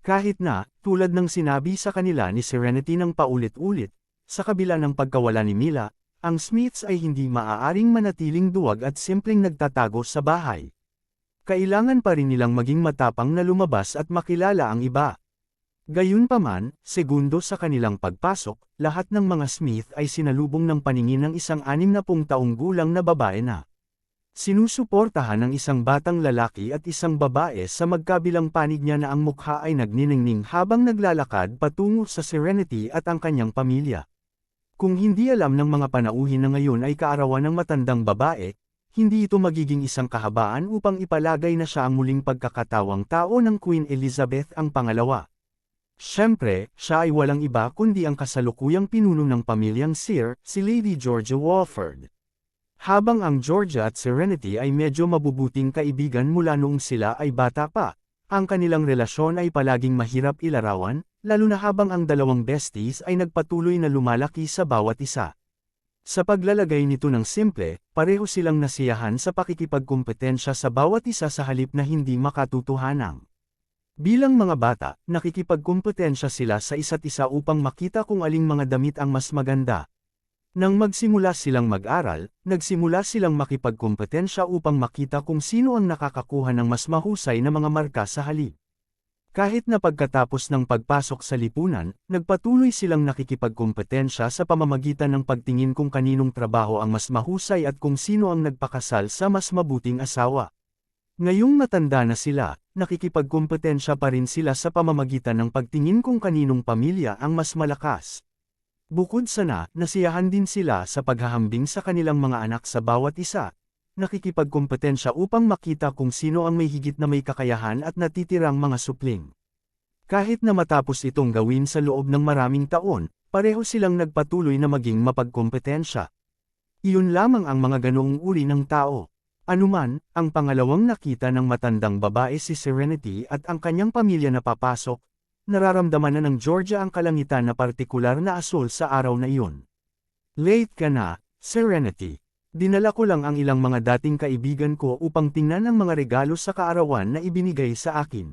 Kahit na, tulad ng sinabi sa kanila ni Serenity ng paulit-ulit, sa kabila ng pagkawala ni Mila, ang Smiths ay hindi maaaring manatiling duwag at simpleng nagtatago sa bahay. Kailangan pa rin nilang maging matapang na lumabas at makilala ang iba. Gayunpaman, segundo sa kanilang pagpasok, lahat ng mga Smith ay sinalubong ng paningin ng isang 60 taong gulang na babae na sinusuportahan ng isang batang lalaki at isang babae sa magkabilang panig niya na ang mukha ay nagniningning habang naglalakad patungo sa Serenity at ang kanyang pamilya. Kung hindi alam ng mga panauhin na ngayon ay kaarawan ng matandang babae, hindi ito magiging isang kahabaan upang ipalagay na siya ang muling pagkakatawang tao ng Queen Elizabeth ang pangalawa. Siyempre, siya ay walang iba kundi ang kasalukuyang pinuno ng pamilyang Sear, si Lady Georgia Walford. Habang ang Georgia at Serenity ay medyo mabubuting kaibigan mula noong sila ay bata pa, ang kanilang relasyon ay palaging mahirap ilarawan, lalo na habang ang dalawang besties ay nagpatuloy na lumalaki sa bawat isa. Sa paglalagay nito ng simple, pareho silang nasiyahan sa pakikipagkumpetensya sa bawat isa sa halip na hindi makatutuhanang. Bilang mga bata, nakikipagkumpetensya sila sa isa't isa upang makita kung aling mga damit ang mas maganda. Nang magsimula silang mag-aral, nagsimula silang makipagkumpetensya upang makita kung sino ang nakakakuha ng mas mahusay na mga marka sa halip. Kahit na pagkatapos ng pagpasok sa lipunan, nagpatuloy silang nakikipagkumpetensya sa pamamagitan ng pagtingin kung kaninong trabaho ang mas mahusay at kung sino ang nagpakasal sa mas mabuting asawa. Ngayong matanda na sila, nakikipagkumpetensya pa rin sila sa pamamagitan ng pagtingin kung kaninong pamilya ang mas malakas. Bukod sa nasiyahan din sila sa paghahambing sa kanilang mga anak sa bawat isa, nakikipagkumpetensya upang makita kung sino ang may higit na may kakayahan at natitirang mga supling. Kahit na matapos itong gawin sa loob ng maraming taon, pareho silang nagpatuloy na maging mapagkumpetensya. Iyon lamang ang mga ganoong uri ng tao. Anuman, ang pangalawang nakita ng matandang babae si Serenity at ang kanyang pamilya na papasok, nararamdaman na ng Georgia ang kalangitan na partikular na asul sa araw na iyon. Late ka na, Serenity. Dinala ko lang ang ilang mga dating kaibigan ko upang tingnan ang mga regalo sa kaarawan na ibinigay sa akin.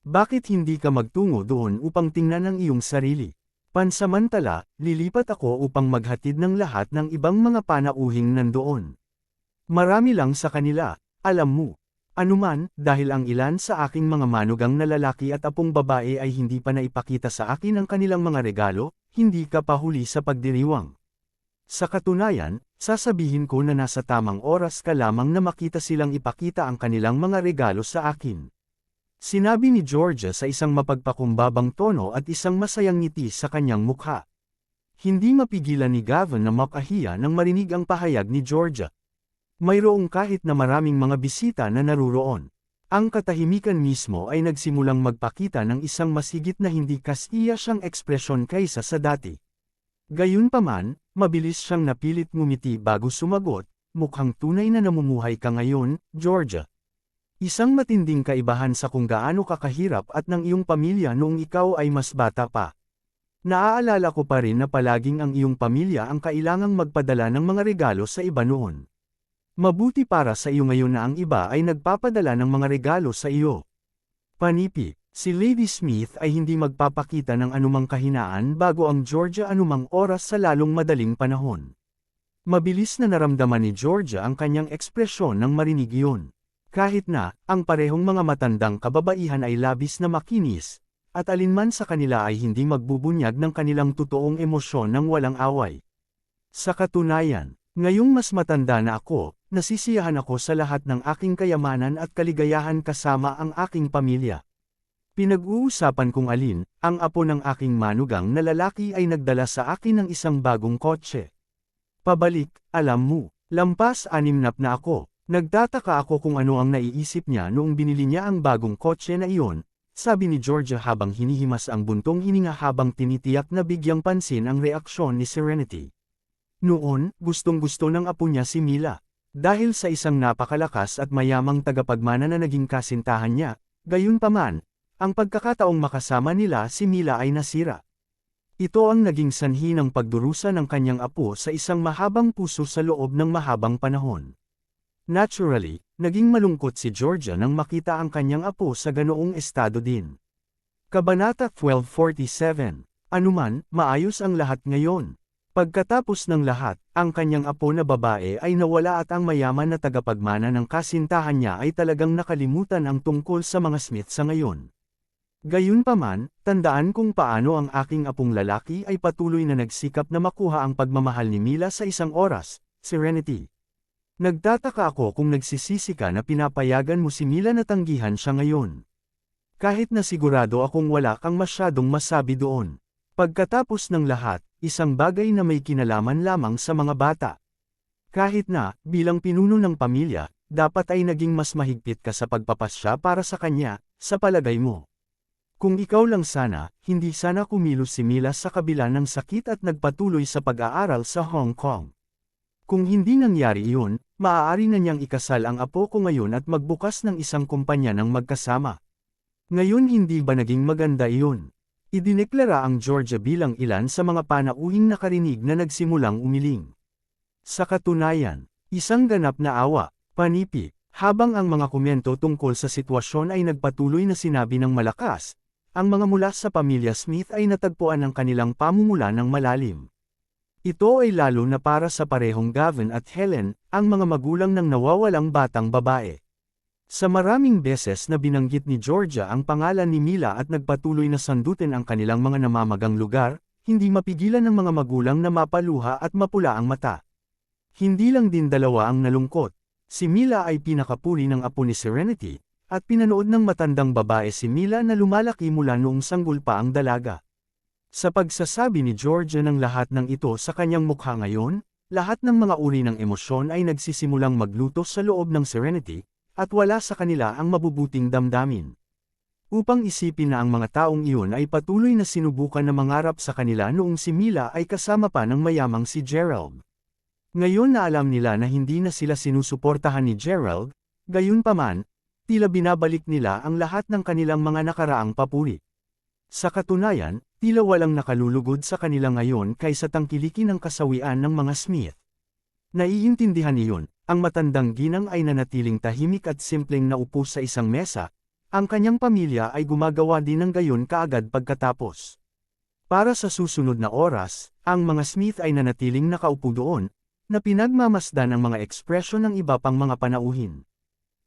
Bakit hindi ka magtungo doon upang tingnan ang iyong sarili? Pansamantala, lilipat ako upang maghatid ng lahat ng ibang mga panauhing nandoon. Marami lang sa kanila, alam mo. Anuman, dahil ang ilan sa aking mga manugang na lalaki at apong babae ay hindi pa naipakita sa akin ang kanilang mga regalo, hindi ka pa huli sa pagdiriwang. Sa katunayan, sasabihin ko na nasa tamang oras ka lamang na makita silang ipakita ang kanilang mga regalo sa akin. Sinabi ni Georgia sa isang mapagpakumbabang tono at isang masayang ngiti sa kanyang mukha. Hindi mapigilan ni Gavin na makahiya nang marinig ang pahayag ni Georgia. Mayroong kahit na maraming mga bisita na naruroon. Ang katahimikan mismo ay nagsimulang magpakita ng isang masigit na hindi kastiya siyang ekspresyon kaysa sa dati. Gayunpaman, mabilis siyang napilit ngumiti bago sumagot, mukhang tunay na namumuhay ka ngayon, Georgia. Isang matinding kaibahan sa kung gaano kakahirap at ng iyong pamilya noong ikaw ay mas bata pa. Naaalala ko pa rin na palaging ang iyong pamilya ang kailangang magpadala ng mga regalo sa iba noon. Mabuti para sa iyo ngayon na ang iba ay nagpapadala ng mga regalo sa iyo. Panipi, si Lady Smith ay hindi magpapakita ng anumang kahinaan bago ang Georgia anumang oras sa lalong madaling panahon. Mabilis na naramdaman ni Georgia ang kanyang ekspresyon nang marinig iyon. Kahit na, ang parehong mga matandang kababaihan ay labis na makinis, at alinman sa kanila ay hindi magbubunyag ng kanilang totoong emosyon ng walang away. Sa katunayan, ngayong mas matanda na ako, nasisiyahan ako sa lahat ng aking kayamanan at kaligayahan kasama ang aking pamilya. Pinag-uusapan kung alin, ang apo ng aking manugang na lalaki ay nagdala sa akin ng isang bagong kotse. Pabalik, alam mo, lampas 6 na ako, nagtataka ako kung ano ang naiisip niya noong binili niya ang bagong kotse na iyon, sabi ni Georgia habang hinihimas ang buntong hininga habang tinitiyak na bigyang pansin ang reaksyon ni Serenity. Noon, gustong-gusto ng apo niya si Mila. Dahil sa isang napakalakas at mayamang tagapagmana na naging kasintahan niya, gayunpaman, ang pagkakataong makasama nila si Mila ay nasira. Ito ang naging sanhi ng pagdurusa ng kanyang apo sa isang mahabang puso sa loob ng mahabang panahon. Naturally, naging malungkot si Georgia nang makita ang kanyang apo sa ganoong estado din. Kabanata 1247. Anuman, maayos ang lahat ngayon. Pagkatapos ng lahat, ang kanyang apo na babae ay nawala at ang mayaman na tagapagmana ng kasintahan niya ay talagang nakalimutan ang tungkol sa mga Smith sa ngayon. Gayunpaman, tandaan kung paano ang aking apong lalaki ay patuloy na nagsikap na makuha ang pagmamahal ni Mila sa isang oras, Serenity. Nagtataka ako kung nagsisisi ka na pinapayagan mo si Mila na tanggihan siya ngayon. Kahit na sigurado akong wala kang masyadong masabi doon. Pagkatapos ng lahat, isang bagay na may kinalaman lamang sa mga bata. Kahit na, bilang pinuno ng pamilya, dapat ay naging mas mahigpit ka sa pagpapasya para sa kanya, sa palagay mo. Kung ikaw lang sana, hindi sana kumilos si Mila sa kabila ng sakit at nagpatuloy sa pag-aaral sa Hong Kong. Kung hindi nangyari iyon, maaari na niyang ikasal ang apo ko ngayon at magbukas ng isang kumpanya ng magkasama. Ngayon hindi ba naging maganda iyon? Idineklara ang Georgia bilang ilan sa mga panauhing nakarinig na nagsimulang umiling. Sa katunayan, isang ganap na awa, panipi, habang ang mga komento tungkol sa sitwasyon ay nagpatuloy na sinabi ng malakas, ang mga mula sa pamilya Smith ay natagpuan ng kanilang pamumula ng malalim. Ito ay lalo na para sa parehong Gavin at Helen, ang mga magulang ng nawawalang batang babae. Sa maraming beses na binanggit ni Georgia ang pangalan ni Mila at nagpatuloy na sandutin ang kanilang mga namamagang lugar, hindi mapigilan ng mga magulang na mapaluha at mapula ang mata. Hindi lang din dalawa ang nalungkot. Si Mila ay pinakapuri ng apo ni Serenity, at pinanood ng matandang babae si Mila na lumalaki mula noong sanggol pa ang dalaga. Sa pagsasabi ni Georgia ng lahat ng ito sa kanyang mukha ngayon, lahat ng mga uri ng emosyon ay nagsisimulang magluto sa loob ng Serenity, at wala sa kanila ang mabubuting damdamin. Upang isipin na ang mga taong iyon ay patuloy na sinubukan na mangarap sa kanila noong si Mila ay kasama pa ng mayamang si Gerald. Ngayon na alam nila na hindi na sila sinusuportahan ni Gerald, gayunpaman, tila binabalik nila ang lahat ng kanilang mga nakaraang papuri. Sa katunayan, tila walang nakalulugod sa kanila ngayon kaysa tangkilikin ng kasawian ng mga Smith. Naiintindihan niyon, ang matandang ginang ay nanatiling tahimik at simpleng naupo sa isang mesa, ang kanyang pamilya ay gumagawa din ng gayon kaagad pagkatapos. Para sa susunod na oras, ang mga Smith ay nanatiling nakaupo doon, na pinagmamasdan ang mga ekspresyon ng iba pang mga panauhin.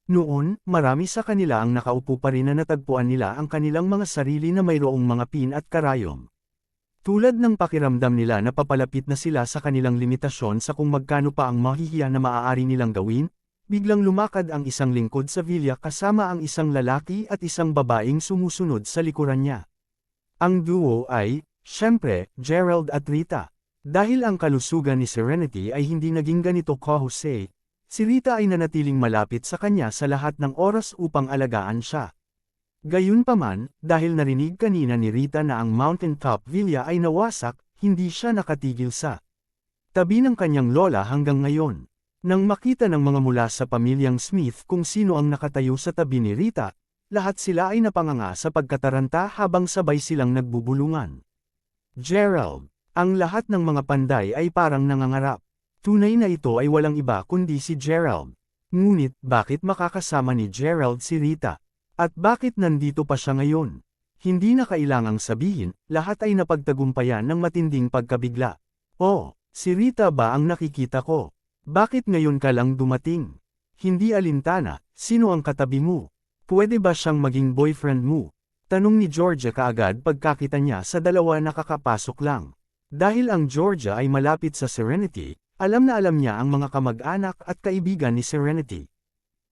Noon, marami sa kanila ang nakaupo pa rin na natagpuan nila ang kanilang mga sarili na mayroong mga pin at karayom. Tulad ng pakiramdam nila na papalapit na sila sa kanilang limitasyon sa kung magkano pa ang mahihiya na maaari nilang gawin, biglang lumakad ang isang lingkod sa villa kasama ang isang lalaki at isang babaeng sumusunod sa likuran niya. Ang duo ay, syempre, Gerald at Rita. Dahil ang kalusugan ni Serenity ay hindi naging ganito kahusay, si Rita ay nanatiling malapit sa kanya sa lahat ng oras upang alagaan siya. Gayunpaman, dahil narinig kanina ni Rita na ang mountaintop villa ay nawasak, hindi siya nakatigil sa tabi ng kanyang lola hanggang ngayon. Nang makita ng mga mula sa pamilyang Smith kung sino ang nakatayo sa tabi ni Rita, lahat sila ay napanganga sa pagkataranta habang sabay silang nagbubulungan. Gerald, ang lahat ng mga panday ay parang nangangarap. Tunay na ito ay walang iba kundi si Gerald. Ngunit bakit makakasama ni Gerald si Rita? At bakit nandito pa siya ngayon? Hindi na kailangang sabihin, lahat ay napagtagumpayan ng matinding pagkabigla. Oh, si Rita ba ang nakikita ko? Bakit ngayon ka lang dumating? Hindi alintana, sino ang katabi mo? Pwede ba siyang maging boyfriend mo? Tanong ni Georgia kaagad pagkakita niya sa dalawa na kakapasok lang. Dahil ang Georgia ay malapit sa Serenity, alam na alam niya ang mga kamag-anak at kaibigan ni Serenity.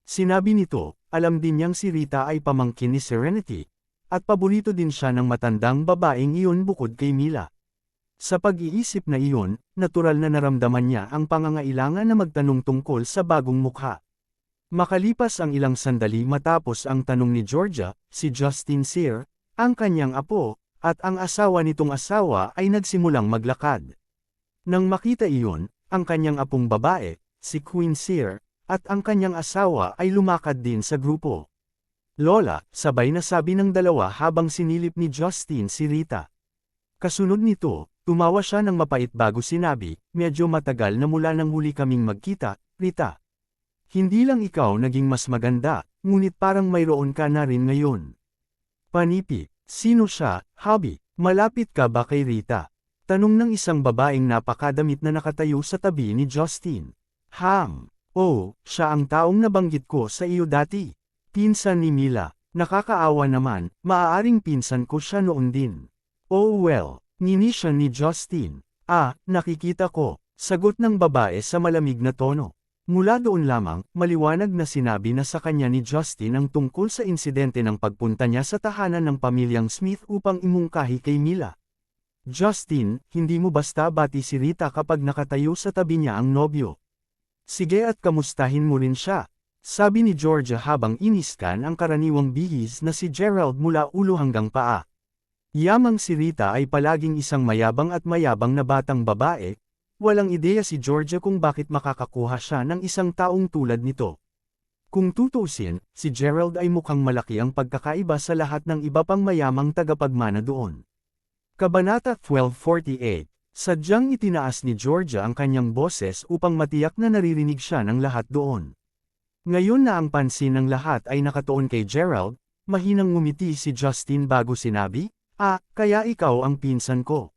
Sinabi nito, alam din niyang si Rita ay pamangkin ni Serenity, at paborito din siya ng matandang babaeng iyon bukod kay Mila. Sa pag-iisip na iyon, natural na naramdaman niya ang pangangailangan na magtanong tungkol sa bagong mukha. Makalipas ang ilang sandali matapos ang tanong ni Georgia, si Justin Sear, ang kanyang apo, at ang asawa nitong asawa ay nagsimulang maglakad. Nang makita iyon, ang kanyang apong babae, si Queen Sear, at ang kanyang asawa ay lumakad din sa grupo. Lola, sabay na sabi ng dalawa habang sinilip ni Justin si Rita. Kasunod nito, tumawa siya ng mapait bago sinabi, medyo matagal na mula nang huli kaming magkita, Rita. Hindi lang ikaw naging mas maganda, ngunit parang mayroon ka na rin ngayon. Panipi, sino siya, Hobby, malapit ka ba kay Rita? Tanong ng isang babaeng napakadamit na nakatayo sa tabi ni Justin. Oh, siya ang taong nabanggit ko sa iyo dati. Pinsan ni Mila, nakakaawa naman, maaaring pinsan ko siya noon din. Oh well. Ngini siya ni Justin. Nakikita ko, sagot ng babae sa malamig na tono. Mula doon lamang, maliwanag na sinabi na sa kanya ni Justin ang tungkol sa insidente ng pagpunta niya sa tahanan ng pamilyang Smith upang imungkahi kay Mila. Justin, hindi mo basta bati si Rita kapag nakatayo sa tabi niya ang nobyo. Sige at kamustahin mo rin siya, sabi ni Georgia habang iniskan ang karaniwang bihis na si Gerald mula ulo hanggang paa. Yamang si Rita ay palaging isang mayabang at mayabang na batang babae, walang ideya si Georgia kung bakit makakakuha siya ng isang taong tulad nito. Kung tutuusin, si Gerald ay mukhang malaki ang pagkakaiba sa lahat ng iba pang mayamang tagapagmana doon. Kabanata 1248, sadyang itinaas ni Georgia ang kanyang boses upang matiyak na naririnig siya ng lahat doon. Ngayon na ang pansin ng lahat ay nakatuon kay Gerald, mahinang ngumiti si Justin bago sinabi, kaya ikaw ang pinsan ko.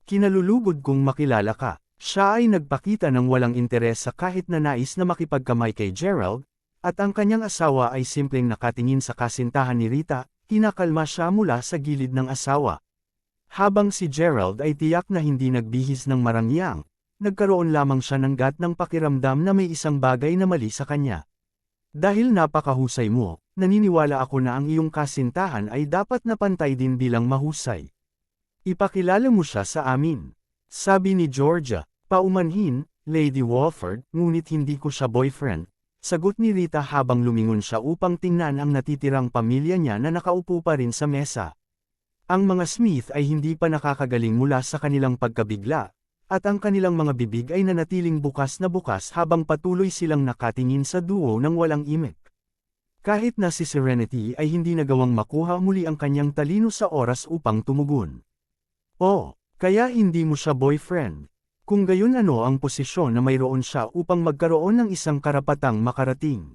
Kinalulugod kong makilala ka. Siya ay nagpakita ng walang interes sa kahit na nais na makipagkamay kay Gerald, at ang kanyang asawa ay simpleng nakatingin sa kasintahan ni Rita, kinakalma siya mula sa gilid ng asawa. Habang si Gerald ay tiyak na hindi nagbihis ng marangyang, nagkaroon lamang siya ng gat ng pakiramdam na may isang bagay na mali sa kanya. Dahil napakahusay mo, naniniwala ako na ang iyong kasintahan ay dapat na pantay din bilang mahusay. Ipakilala mo siya sa amin. Sabi ni Georgia, paumanhin, Lady Walford, ngunit hindi ko siya boyfriend. Sagot ni Rita habang lumingon siya upang tingnan ang natitirang pamilya niya na nakaupo pa rin sa mesa. Ang mga Smith ay hindi pa nakakagaling mula sa kanilang pagkabigla, at ang kanilang mga bibig ay nanatiling bukas na bukas habang patuloy silang nakatingin sa duo ng walang imik. Kahit na si Serenity ay hindi nagawang makuha muli ang kanyang talino sa oras upang tumugon. Oh, kaya hindi mo siya boyfriend. Kung gayon ano ang posisyon na mayroon siya upang magkaroon ng isang karapatang makarating.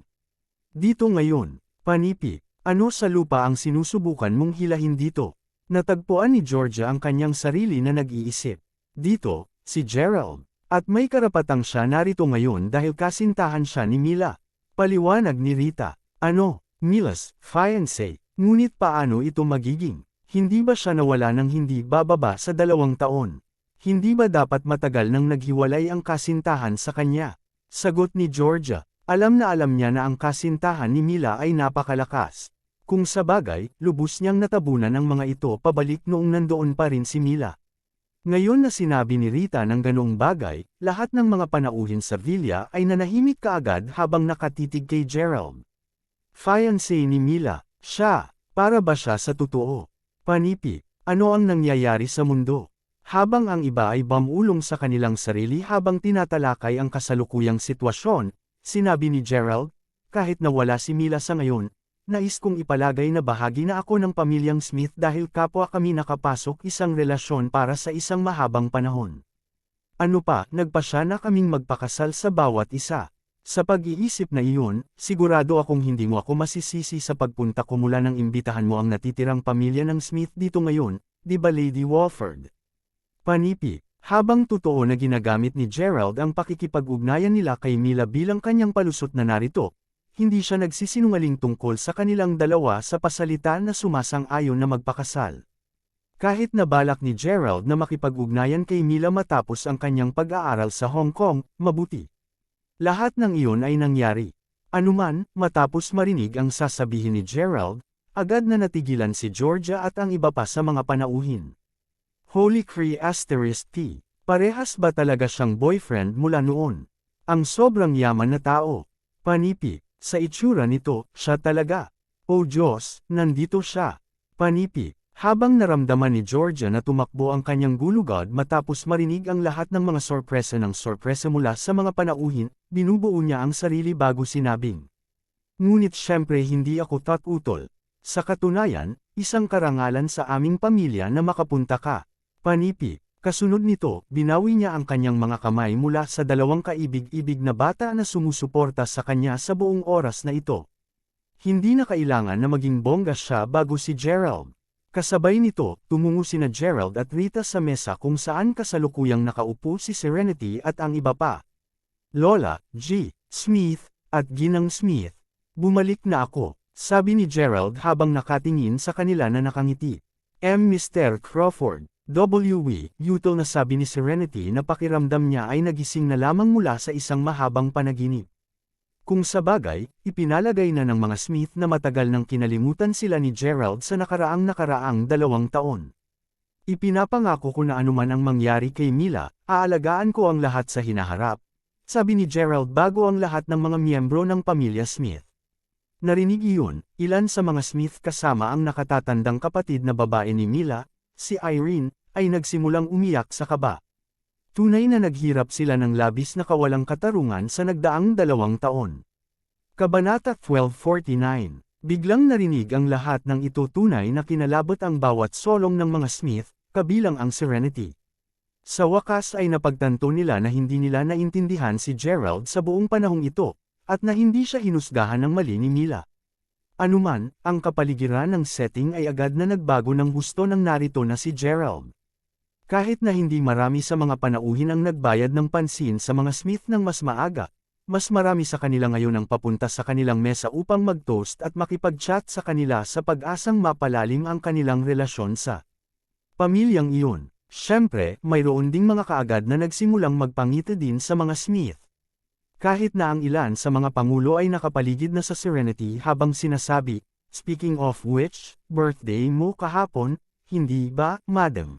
Dito ngayon, Panipi, ano sa lupa ang sinusubukan mong hilahin dito? Natagpuan ni Georgia ang kanyang sarili na nag-iisip. Dito, si Gerald. At may karapatang siya narito ngayon dahil kasintahan siya ni Mila. Paliwanag ni Rita. Ano, Mila's fiancé, ngunit paano ito magiging? Hindi ba siya nawala ng hindi bababa sa 2 taon? Hindi ba dapat matagal nang naghiwalay ang kasintahan sa kanya? Sagot ni Georgia. Alam niya na ang kasintahan ni Mila ay napakalakas. Kung sabagay, lubos niyang natabunan ang mga ito pabalik noong nandoon pa rin si Mila. Ngayon na sinabi ni Rita ng ganoong bagay, lahat ng mga panauhin sa villa ay nanahimik kaagad habang nakatitig kay Gerald. Fiancé ni Mila, siya, para ba siya sa totoo? Panipi, ano ang nangyayari sa mundo? Habang ang iba ay bumulong sa kanilang sarili habang tinatalakay ang kasalukuyang sitwasyon, sinabi ni Gerald, kahit na wala si Mila sa ngayon, nais kong ipalagay na bahagi na ako ng pamilyang Smith dahil kapwa kami nakapasok isang relasyon para sa isang mahabang panahon. Ano pa, nagpasya na kaming magpakasal sa bawat isa. Sa pag-iisip na iyon, sigurado akong hindi mo ako masisisi sa pagpunta ko mula nang imbitahan mo ang natitirang pamilya ng Smith dito ngayon, di ba Lady Walford? Panipi, habang totoo na ginagamit ni Gerald ang pakikipag-ugnayan nila kay Mila bilang kanyang palusot na narito, hindi siya nagsisinungaling tungkol sa kanilang dalawa sa pasalita na sumasang-ayon na magpakasal. Kahit na balak ni Gerald na makipag-ugnayan kay Mila matapos ang kanyang pag-aaral sa Hong Kong, mabuti. Lahat ng iyon ay nangyari. Anuman, matapos marinig ang sasabihin ni Gerald, agad na natigilan si Georgia at ang iba pa sa mga panauhin. Holy Cree *T. Parehas ba talaga siyang boyfriend mula noon? Ang sobrang yaman na tao. Panipi. Sa itsura nito, siya talaga. Oh Diyos, nandito siya. Panipi, habang naramdaman ni Georgia na tumakbo ang kanyang gulugod matapos marinig ang lahat ng mga sorpresa mula sa mga panauhin, binubuo niya ang sarili bago sinabing. Ngunit syempre hindi ako tatutol. Sa katunayan, isang karangalan sa aming pamilya na makapunta ka. Panipi. Kasunod nito, binawi niya ang kanyang mga kamay mula sa 2 kaibig-ibig na bata na sumusuporta sa kanya sa buong oras na ito. Hindi na kailangan na maging bongga siya bago si Gerald. Kasabay nito, tumungo sina Gerald at Rita sa mesa kung saan kasalukuyang nakaupo si Serenity at ang iba pa. Lola, G. Smith, at Ginang Smith. Bumalik na ako, sabi ni Gerald habang nakatingin sa kanila na nakangiti. Mr. Crawford. Utol na sabi ni Serenity na pakiramdam niya ay nagising na lamang mula sa isang mahabang panaginip. Kung sabagay, ipinalagay na ng mga Smith na matagal nang kinalimutan sila ni Gerald sa nakaraang 2 taon. Ipinapangako ko na anuman ang mangyari kay Mila, aalagaan ko ang lahat sa hinaharap, sabi ni Gerald bago ang lahat ng mga miyembro ng pamilya Smith. Narinig iyon, ilan sa mga Smith kasama ang nakatatandang kapatid na babae ni Mila, si Irene, ay nagsimulang umiyak sa kaba. Tunay na naghirap sila ng labis na kawalang katarungan sa nagdaang 2 taon. Kabanata 1249. Biglang narinig ang lahat ng ito tunay na kinalabot ang bawat solong ng mga Smith, kabilang ang Serenity. Sa wakas ay napagtanto nila na hindi nila naintindihan si Gerald sa buong panahong ito, at na hindi siya hinusgahan ng mali ni Mila. Anuman, ang kapaligiran ng setting ay agad na nagbago ng gusto ng narito na si Gerald. Kahit na hindi marami sa mga panauhin ang nagbayad ng pansin sa mga Smith ng mas maaga, mas marami sa kanila ngayon ang papunta sa kanilang mesa upang mag-toast at makipag-chat sa kanila sa pag-asang mapalalim ang kanilang relasyon sa pamilyang iyon. Siyempre, mayroon ding mga kaagad na nagsimulang magpangiti din sa mga Smith. Kahit na ang ilan sa mga pangulo ay nakapaligid na sa Serenity habang sinasabi, speaking of which, birthday mo kahapon, hindi ba, madam?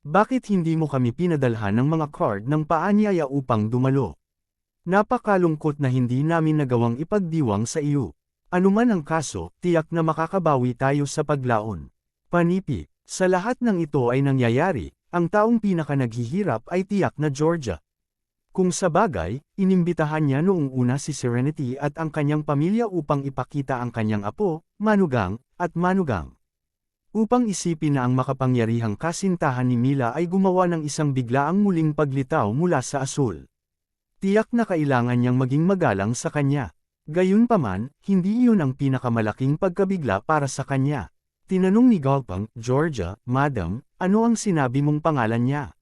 Bakit hindi mo kami pinadalhan ng mga card ng paanyaya upang dumalo? Napakalungkot na hindi namin nagawang ipagdiwang sa iyo. Anuman ang kaso, tiyak na makakabawi tayo sa paglaon. Panipi, sa lahat ng ito ay nangyayari, ang taong pinaka naghihirap ay tiyak na Georgia. Kung sabagay, inimbitahan niya noong una si Serenity at ang kanyang pamilya upang ipakita ang kanyang apo, Manugang, at Manugang. Upang isipin na ang makapangyarihang kasintahan ni Mila ay gumawa ng isang biglaang muling paglitaw mula sa asul. Tiyak na kailangan niyang maging magalang sa kanya. Gayunpaman, hindi iyon ang pinakamalaking pagkabigla para sa kanya. Tinanong ni Galpang, Georgia, Madam, ano ang sinabi mong pangalan niya?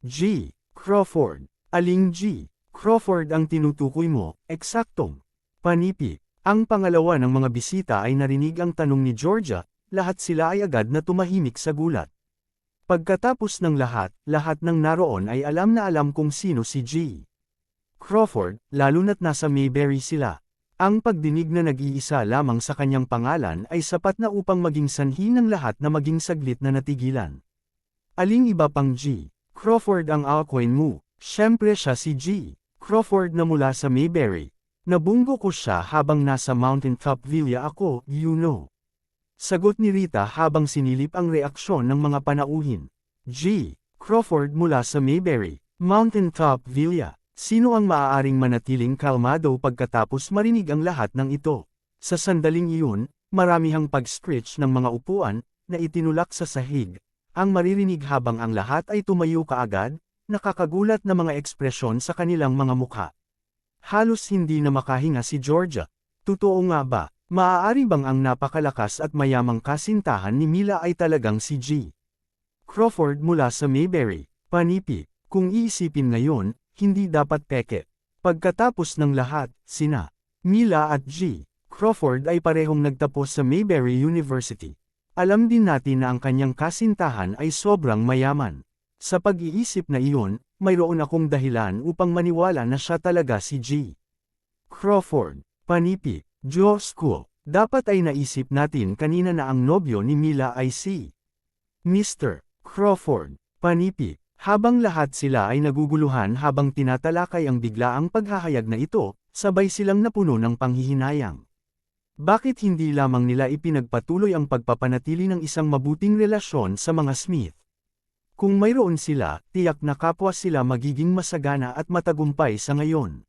G. Crawford. Aling G. Crawford ang tinutukoy mo, eksaktong. Panipi. Ang pangalawa ng mga bisita ay narinig ang tanong ni Georgia, lahat sila ay agad na tumahimik sa gulat. Pagkatapos ng lahat ng naroon ay alam na alam kung sino si G. Crawford, lalo na't nasa Mayberry sila. Ang pagdinig na nag-iisa lamang sa kanyang pangalan ay sapat na upang maging sanhi ng lahat na maging saglit na natigilan. Aling iba pang G. Crawford ang alcoin mo, syempre siya si G. Crawford na mula sa Mayberry. Nabunggo ko siya habang nasa Mountaintop Villa ako, you know. Sagot ni Rita habang sinilip ang reaksyon ng mga panauhin. G. Crawford mula sa Mayberry, Mountaintop Villa. Sino ang maaaring manatiling kalmado pagkatapos marinig ang lahat ng ito? Sa sandaling iyon, maramihang pag-stretch ng mga upuan, na itinulak sa sahig. Ang maririnig habang ang lahat ay tumayo kaagad, nakakagulat na mga ekspresyon sa kanilang mga mukha. Halos hindi na makahinga si Georgia. Totoo nga ba, maaari bang ang napakalakas at mayamang kasintahan ni Mila ay talagang si G. Crawford mula sa Mayberry? Panipi, kung iisipin ngayon, hindi dapat peke. Pagkatapos ng lahat, sina Mila at G. Crawford ay parehong nagtapos sa Mayberry University. Alam din natin na ang kanyang kasintahan ay sobrang mayaman. Sa pag-iisip na iyon, mayroon akong dahilan upang maniwala na siya talaga si G. Crawford. Panipi, Diyos ko, dapat ay naisip natin kanina na ang nobyo ni Mila ay si Mr. Crawford. Panipi. Habang lahat sila ay naguguluhan habang tinatalakay ang biglaang paghahayag na ito, sabay silang napuno ng panghihinayang. Bakit hindi lamang nila ipinagpatuloy ang pagpapanatili ng isang mabuting relasyon sa mga Smith? Kung mayroon sila, tiyak na kapwa sila magiging masagana at matagumpay sa ngayon.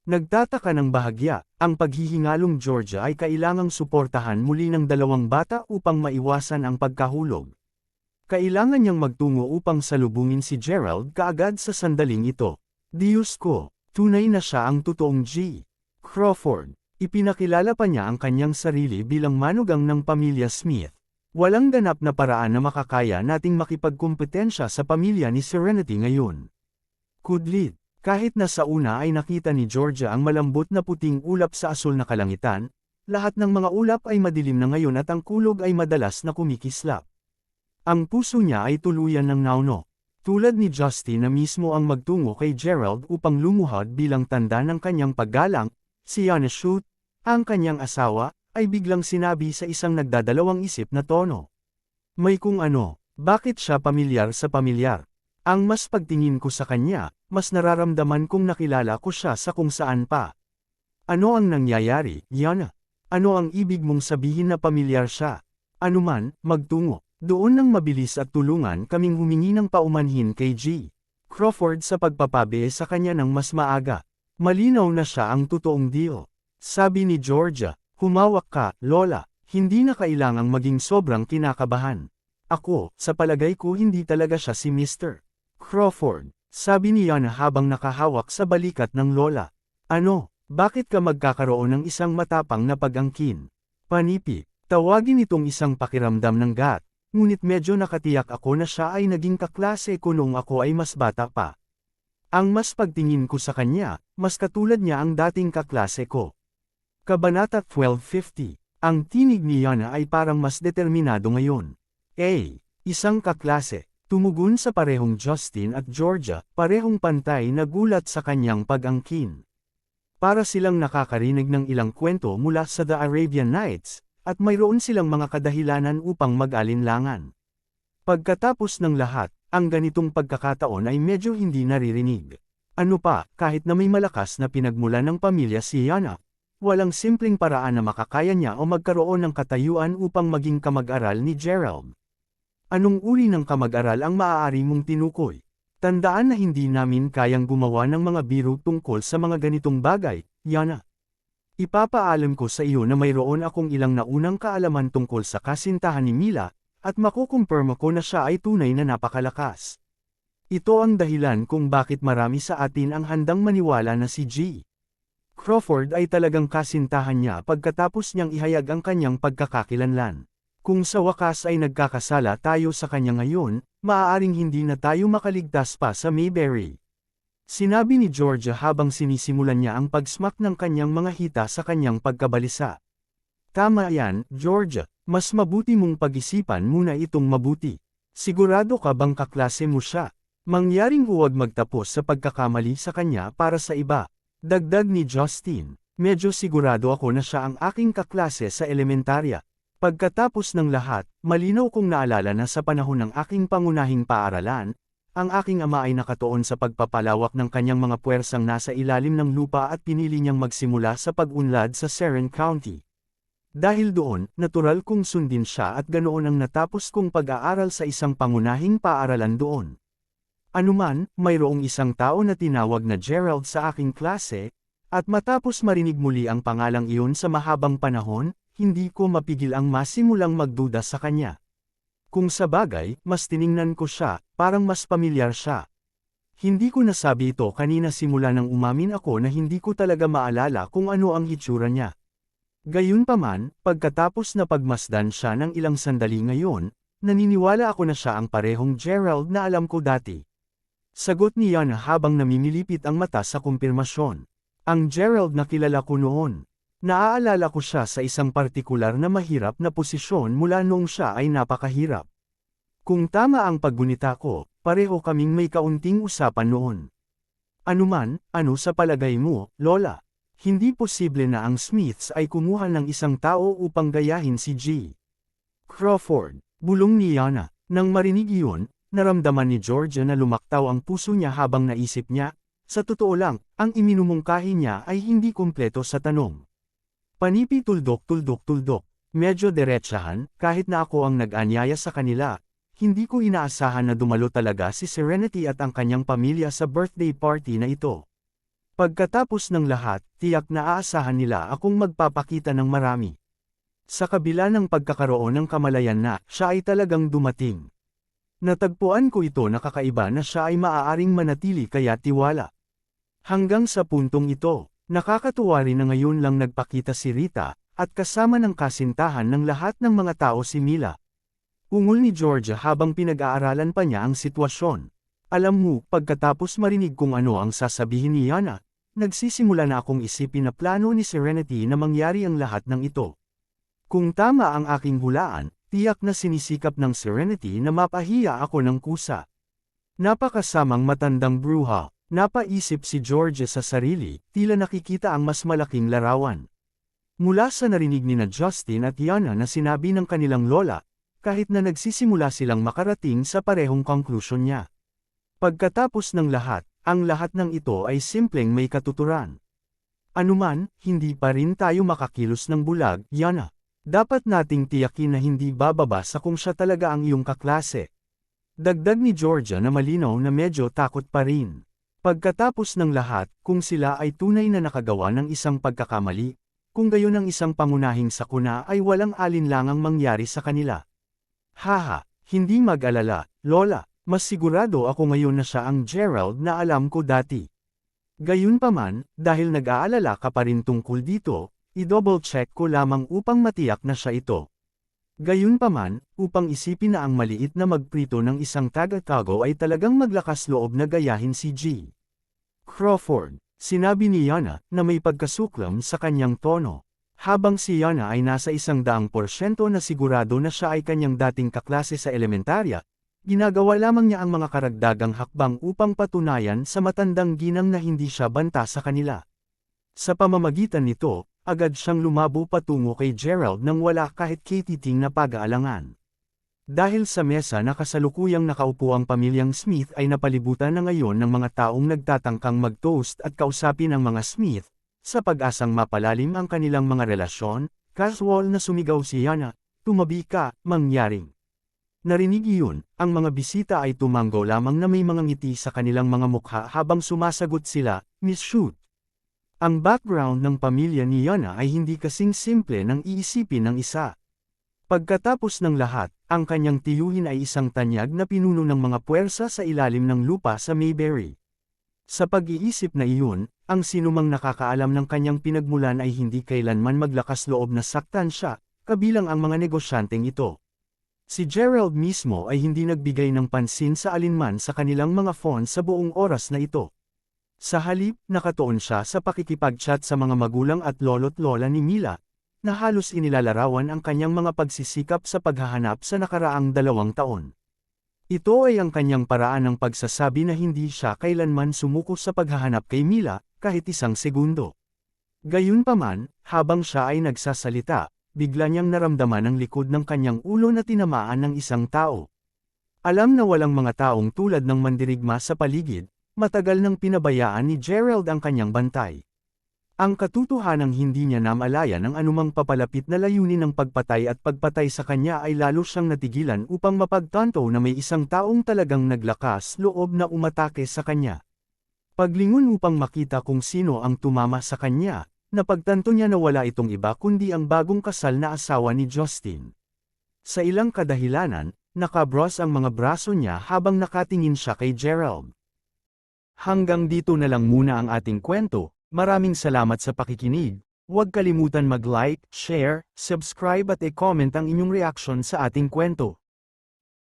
Nagtataka ng bahagya, ang paghihingalong Georgia ay kailangang suportahan muli ng dalawang bata upang maiwasan ang pagkahulog. Kailangan niyang magtungo upang salubungin si Gerald kaagad sa sandaling ito. Diyos ko, tunay na siya ang totoong G. Crawford. Ipinakilala pa niya ang kanyang sarili bilang manugang ng pamilya Smith. Walang ganap na paraan na makakaya nating makipagkumpetensya sa pamilya ni Serenity ngayon. Kudlit, kahit na sa una ay nakita ni Georgia ang malambot na puting ulap sa asul na kalangitan, lahat ng mga ulap ay madilim na ngayon at ang kulog ay madalas na kumikislap. Ang puso niya ay tuluyan ng nauno. Tulad ni Justin na mismo ang magtungo kay Gerald upang lumuhod bilang tanda ng kanyang paggalang, si Yana Shoot, ang kanyang asawa, ay biglang sinabi sa isang nagdadalawang isip na tono. May kung ano, bakit siya pamilyar sa pamilyar? Ang mas pagtingin ko sa kanya, mas nararamdaman kong nakilala ko siya sa kung saan pa. Ano ang nangyayari, Yana? Ano ang ibig mong sabihin na pamilyar siya? Ano man, magtungo. Doon nang mabilis at tulungan kaming humingi ng paumanhin kay G. Crawford sa pagpapabe sa kanya ng mas maaga. Malinaw na siya ang totoong deal. Sabi ni Georgia, humawak ka, Lola, hindi na kailangang maging sobrang kinakabahan. Ako, sa palagay ko hindi talaga siya si Mr. Crawford. Sabi ni Yana habang nakahawak sa balikat ng Lola. Ano, bakit ka magkakaroon ng isang matapang na pag-angkin? Panipi, tawagin itong isang pakiramdam ng gat. Ngunit medyo nakatiyak ako na siya ay naging kaklase ko noong ako ay mas bata pa. Ang mas pagtingin ko sa kanya, mas katulad niya ang dating kaklase ko. Kabanata 1250. Ang tinig ni Yana ay parang mas determinado ngayon. Isang kaklase. Tumugon sa parehong Justin at Georgia, parehong pantay na gulat sa kanyang pag-angkin. Para silang nakakarinig ng ilang kwento mula sa The Arabian Nights, at mayroon silang mga kadahilanan upang mag-alinlangan. Pagkatapos ng lahat, ang ganitong pagkakataon ay medyo hindi naririnig. Ano pa, kahit na may malakas na pinagmulan ng pamilya si Yana, walang simpleng paraan na makakaya niya o magkaroon ng katayuan upang maging kamag-aral ni Gerald. Anong uri ng kamag-aral ang maaari mong tinukoy? Tandaan na hindi namin kayang gumawa ng mga biro tungkol sa mga ganitong bagay, Yana. Ipapaalam ko sa iyo na mayroon akong ilang naunang kaalaman tungkol sa kasintahan ni Mila, at makukumpirma ko na siya ay tunay na napakalakas. Ito ang dahilan kung bakit marami sa atin ang handang maniwala na si G. Crawford ay talagang kasintahan niya pagkatapos niyang ihayag ang kanyang pagkakakilanlan. Kung sa wakas ay nagkakasala tayo sa kanya ngayon, maaaring hindi na tayo makaligtas pa sa Mayberry. Sinabi ni Georgia habang sinisimulan niya ang pagsmack ng kanyang mga hita sa kanyang pagkabalisa. Tama yan, Georgia, mas mabuti mong pag-isipan muna itong mabuti. Sigurado ka bang kaklase mo siya? Mangyaring huwag magtapos sa pagkakamali sa kanya para sa iba. Dagdag ni Justin, medyo sigurado ako na siya ang aking kaklase sa elementarya. Pagkatapos ng lahat, malinaw kong naalala na sa panahon ng aking pangunahing paaralan, ang aking ama ay nakatuon sa pagpapalawak ng kanyang mga puwersang nasa ilalim ng lupa at pinili niyang magsimula sa pag-unlad sa Seren County. Dahil doon, natural kong sundin siya at ganoon ang natapos kong pag-aaral sa isang pangunahing paaralan doon. Anuman, mayroong isang tao na tinawag na Gerald sa aking klase, at matapos marinig muli ang pangalang iyon sa mahabang panahon, hindi ko mapigil ang masimulang magduda sa kanya. Kung sa bagay, mas tiningnan ko siya, parang mas pamilyar siya. Hindi ko nasabi ito kanina simula nang umamin ako na hindi ko talaga maalala kung ano ang hitsura niya. Gayunpaman, pagkatapos na pagmasdan siya ng ilang sandali ngayon, naniniwala ako na siya ang parehong Gerald na alam ko dati. Sagot ni Yana habang namimilipit ang mata sa kumpirmasyon. Ang Gerald na kilala ko noon. Naaalala ko siya sa isang partikular na mahirap na posisyon mula noong siya ay napakahirap. Kung tama ang paggunita ko, pareho kaming may kaunting usapan noon. Anuman, ano sa palagay mo, Lola? Hindi posible na ang Smiths ay kumuha ng isang tao upang gayahin si G. Crawford, bulong ni Yana. Nang marinig iyon, naramdaman ni Georgia na lumaktaw ang puso niya habang naisip niya, sa totoo lang, ang iminumungkahi niya ay hindi kumpleto sa tanong. Panipi tuldok. Medyo diretsahan, kahit na ako ang nag-anyaya sa kanila, hindi ko inaasahan na dumalo talaga si Serenity at ang kanyang pamilya sa birthday party na ito. Pagkatapos ng lahat, tiyak na aasahan nila akong magpapakita ng marami. Sa kabila ng pagkakaroon ng kamalayan na, siya ay talagang dumating. Natagpuan ko ito na kakaiba na siya ay maaaring manatili kaya tiwala. Hanggang sa puntong ito, nakakatuwa rin na ngayon lang nagpakita si Rita, at kasama ng kasintahan ng lahat ng mga tao si Mila. Ungol ni Georgia habang pinag-aaralan pa niya ang sitwasyon. Alam mo, pagkatapos marinig kung ano ang sasabihin ni Yana, nagsisimula na akong isipin na plano ni Serenity na mangyari ang lahat ng ito. Kung tama ang aking hulaan, tiyak na sinisikap ng Serenity na mapahiya ako ng kusa. Napakasamang matandang bruha. Napaisip si Georgia sa sarili, tila nakikita ang mas malaking larawan. Mula sa narinig ni na Justin at Yana na sinabi ng kanilang lola, kahit na nagsisimula silang makarating sa parehong konklusyon niya. Pagkatapos ng lahat, ang lahat ng ito ay simpleng may katuturan. Anuman, hindi pa rin tayo makakilos ng bulag, Yana. Dapat nating tiyakin na hindi bababa sa kung siya talaga ang iyong kaklase. Dagdag ni Georgia na malinaw na medyo takot pa rin. Pagkatapos ng lahat, kung sila ay tunay na nakagawa ng isang pagkakamali, kung gayon ang isang pangunahing sakuna ay walang alinlangang mangyari sa kanila. Haha, hindi mag-alala, Lola, mas sigurado ako ngayon na siya ang Gerald na alam ko dati. Gayunpaman, dahil nag-aalala ka pa rin tungkol dito, i-double check ko lamang upang matiyak na siya ito. Gayunpaman, upang isipin na ang maliit na magprito ng isang taga-tago ay talagang maglakas loob na gayahin si G. Crawford, sinabi ni Yana na may pagkasuklam sa kanyang tono. Habang si Yana ay nasa 100% na sigurado na siya ay kanyang dating kaklase sa elementarya, ginagawa lamang niya ang mga karagdagang hakbang upang patunayan sa matandang ginang na hindi siya banta sa kanila. Sa pamamagitan nito, agad siyang lumabo patungo kay Gerald nang wala kahit katiting na pag-aalangan. Dahil sa mesa na kasalukuyang nakaupo ang pamilyang Smith ay napalibutan na ngayon ng mga taong nagtatangkang mag-toast at kausapin ang mga Smith, sa pag-asang mapalalim ang kanilang mga relasyon, casual na sumigaw si Yana, "Tumabi ka, mangyaring." Narinig iyon, ang mga bisita ay tumanggo lamang na may mga ngiti sa kanilang mga mukha habang sumasagot sila, Miss Shoot. Ang background ng pamilya ni Yana ay hindi kasing simple ng iisipin ng isa. Pagkatapos ng lahat, ang kanyang tiyuhin ay isang tanyag na pinuno ng mga puwersa sa ilalim ng lupa sa Mayberry. Sa pag-iisip na iyon, ang sinumang nakakaalam ng kanyang pinagmulan ay hindi kailanman maglakas loob na saktan siya, kabilang ang mga negosyanteng ito. Si Gerald mismo ay hindi nagbigay ng pansin sa alinman sa kanilang mga phone sa buong oras na ito. Sa halip, nakatuon siya sa pakikipag-chat sa mga magulang at lolo't lola ni Mila, na halos inilalarawan ang kanyang mga pagsisikap sa paghahanap sa nakaraang 2 taon. Ito ay ang kanyang paraan ng pagsasabi na hindi siya kailanman sumuko sa paghahanap kay Mila, kahit isang segundo. Gayunpaman, habang siya ay nagsasalita, bigla niyang naramdaman ang likod ng kanyang ulo na tinamaan ng isang tao. Alam na walang mga taong tulad ng mandirigma sa paligid, matagal nang pinabayaan ni Gerald ang kanyang bantay. Ang katotohanang hindi niya namalayan ang anumang papalapit na layunin ng pagpatay at pagpatay sa kanya ay lalo siyang natigilan upang mapagtanto na may isang taong talagang naglakas loob na umatake sa kanya. Paglingon upang makita kung sino ang tumama sa kanya, napagtanto niya na wala itong iba kundi ang bagong kasal na asawa ni Justin. Sa ilang kadahilanan, nakabros ang mga braso niya habang nakatingin siya kay Gerald. Hanggang dito na lang muna ang ating kwento, maraming salamat sa pakikinig, huwag kalimutan mag-like, share, subscribe at i-comment ang inyong reaksyon sa ating kwento.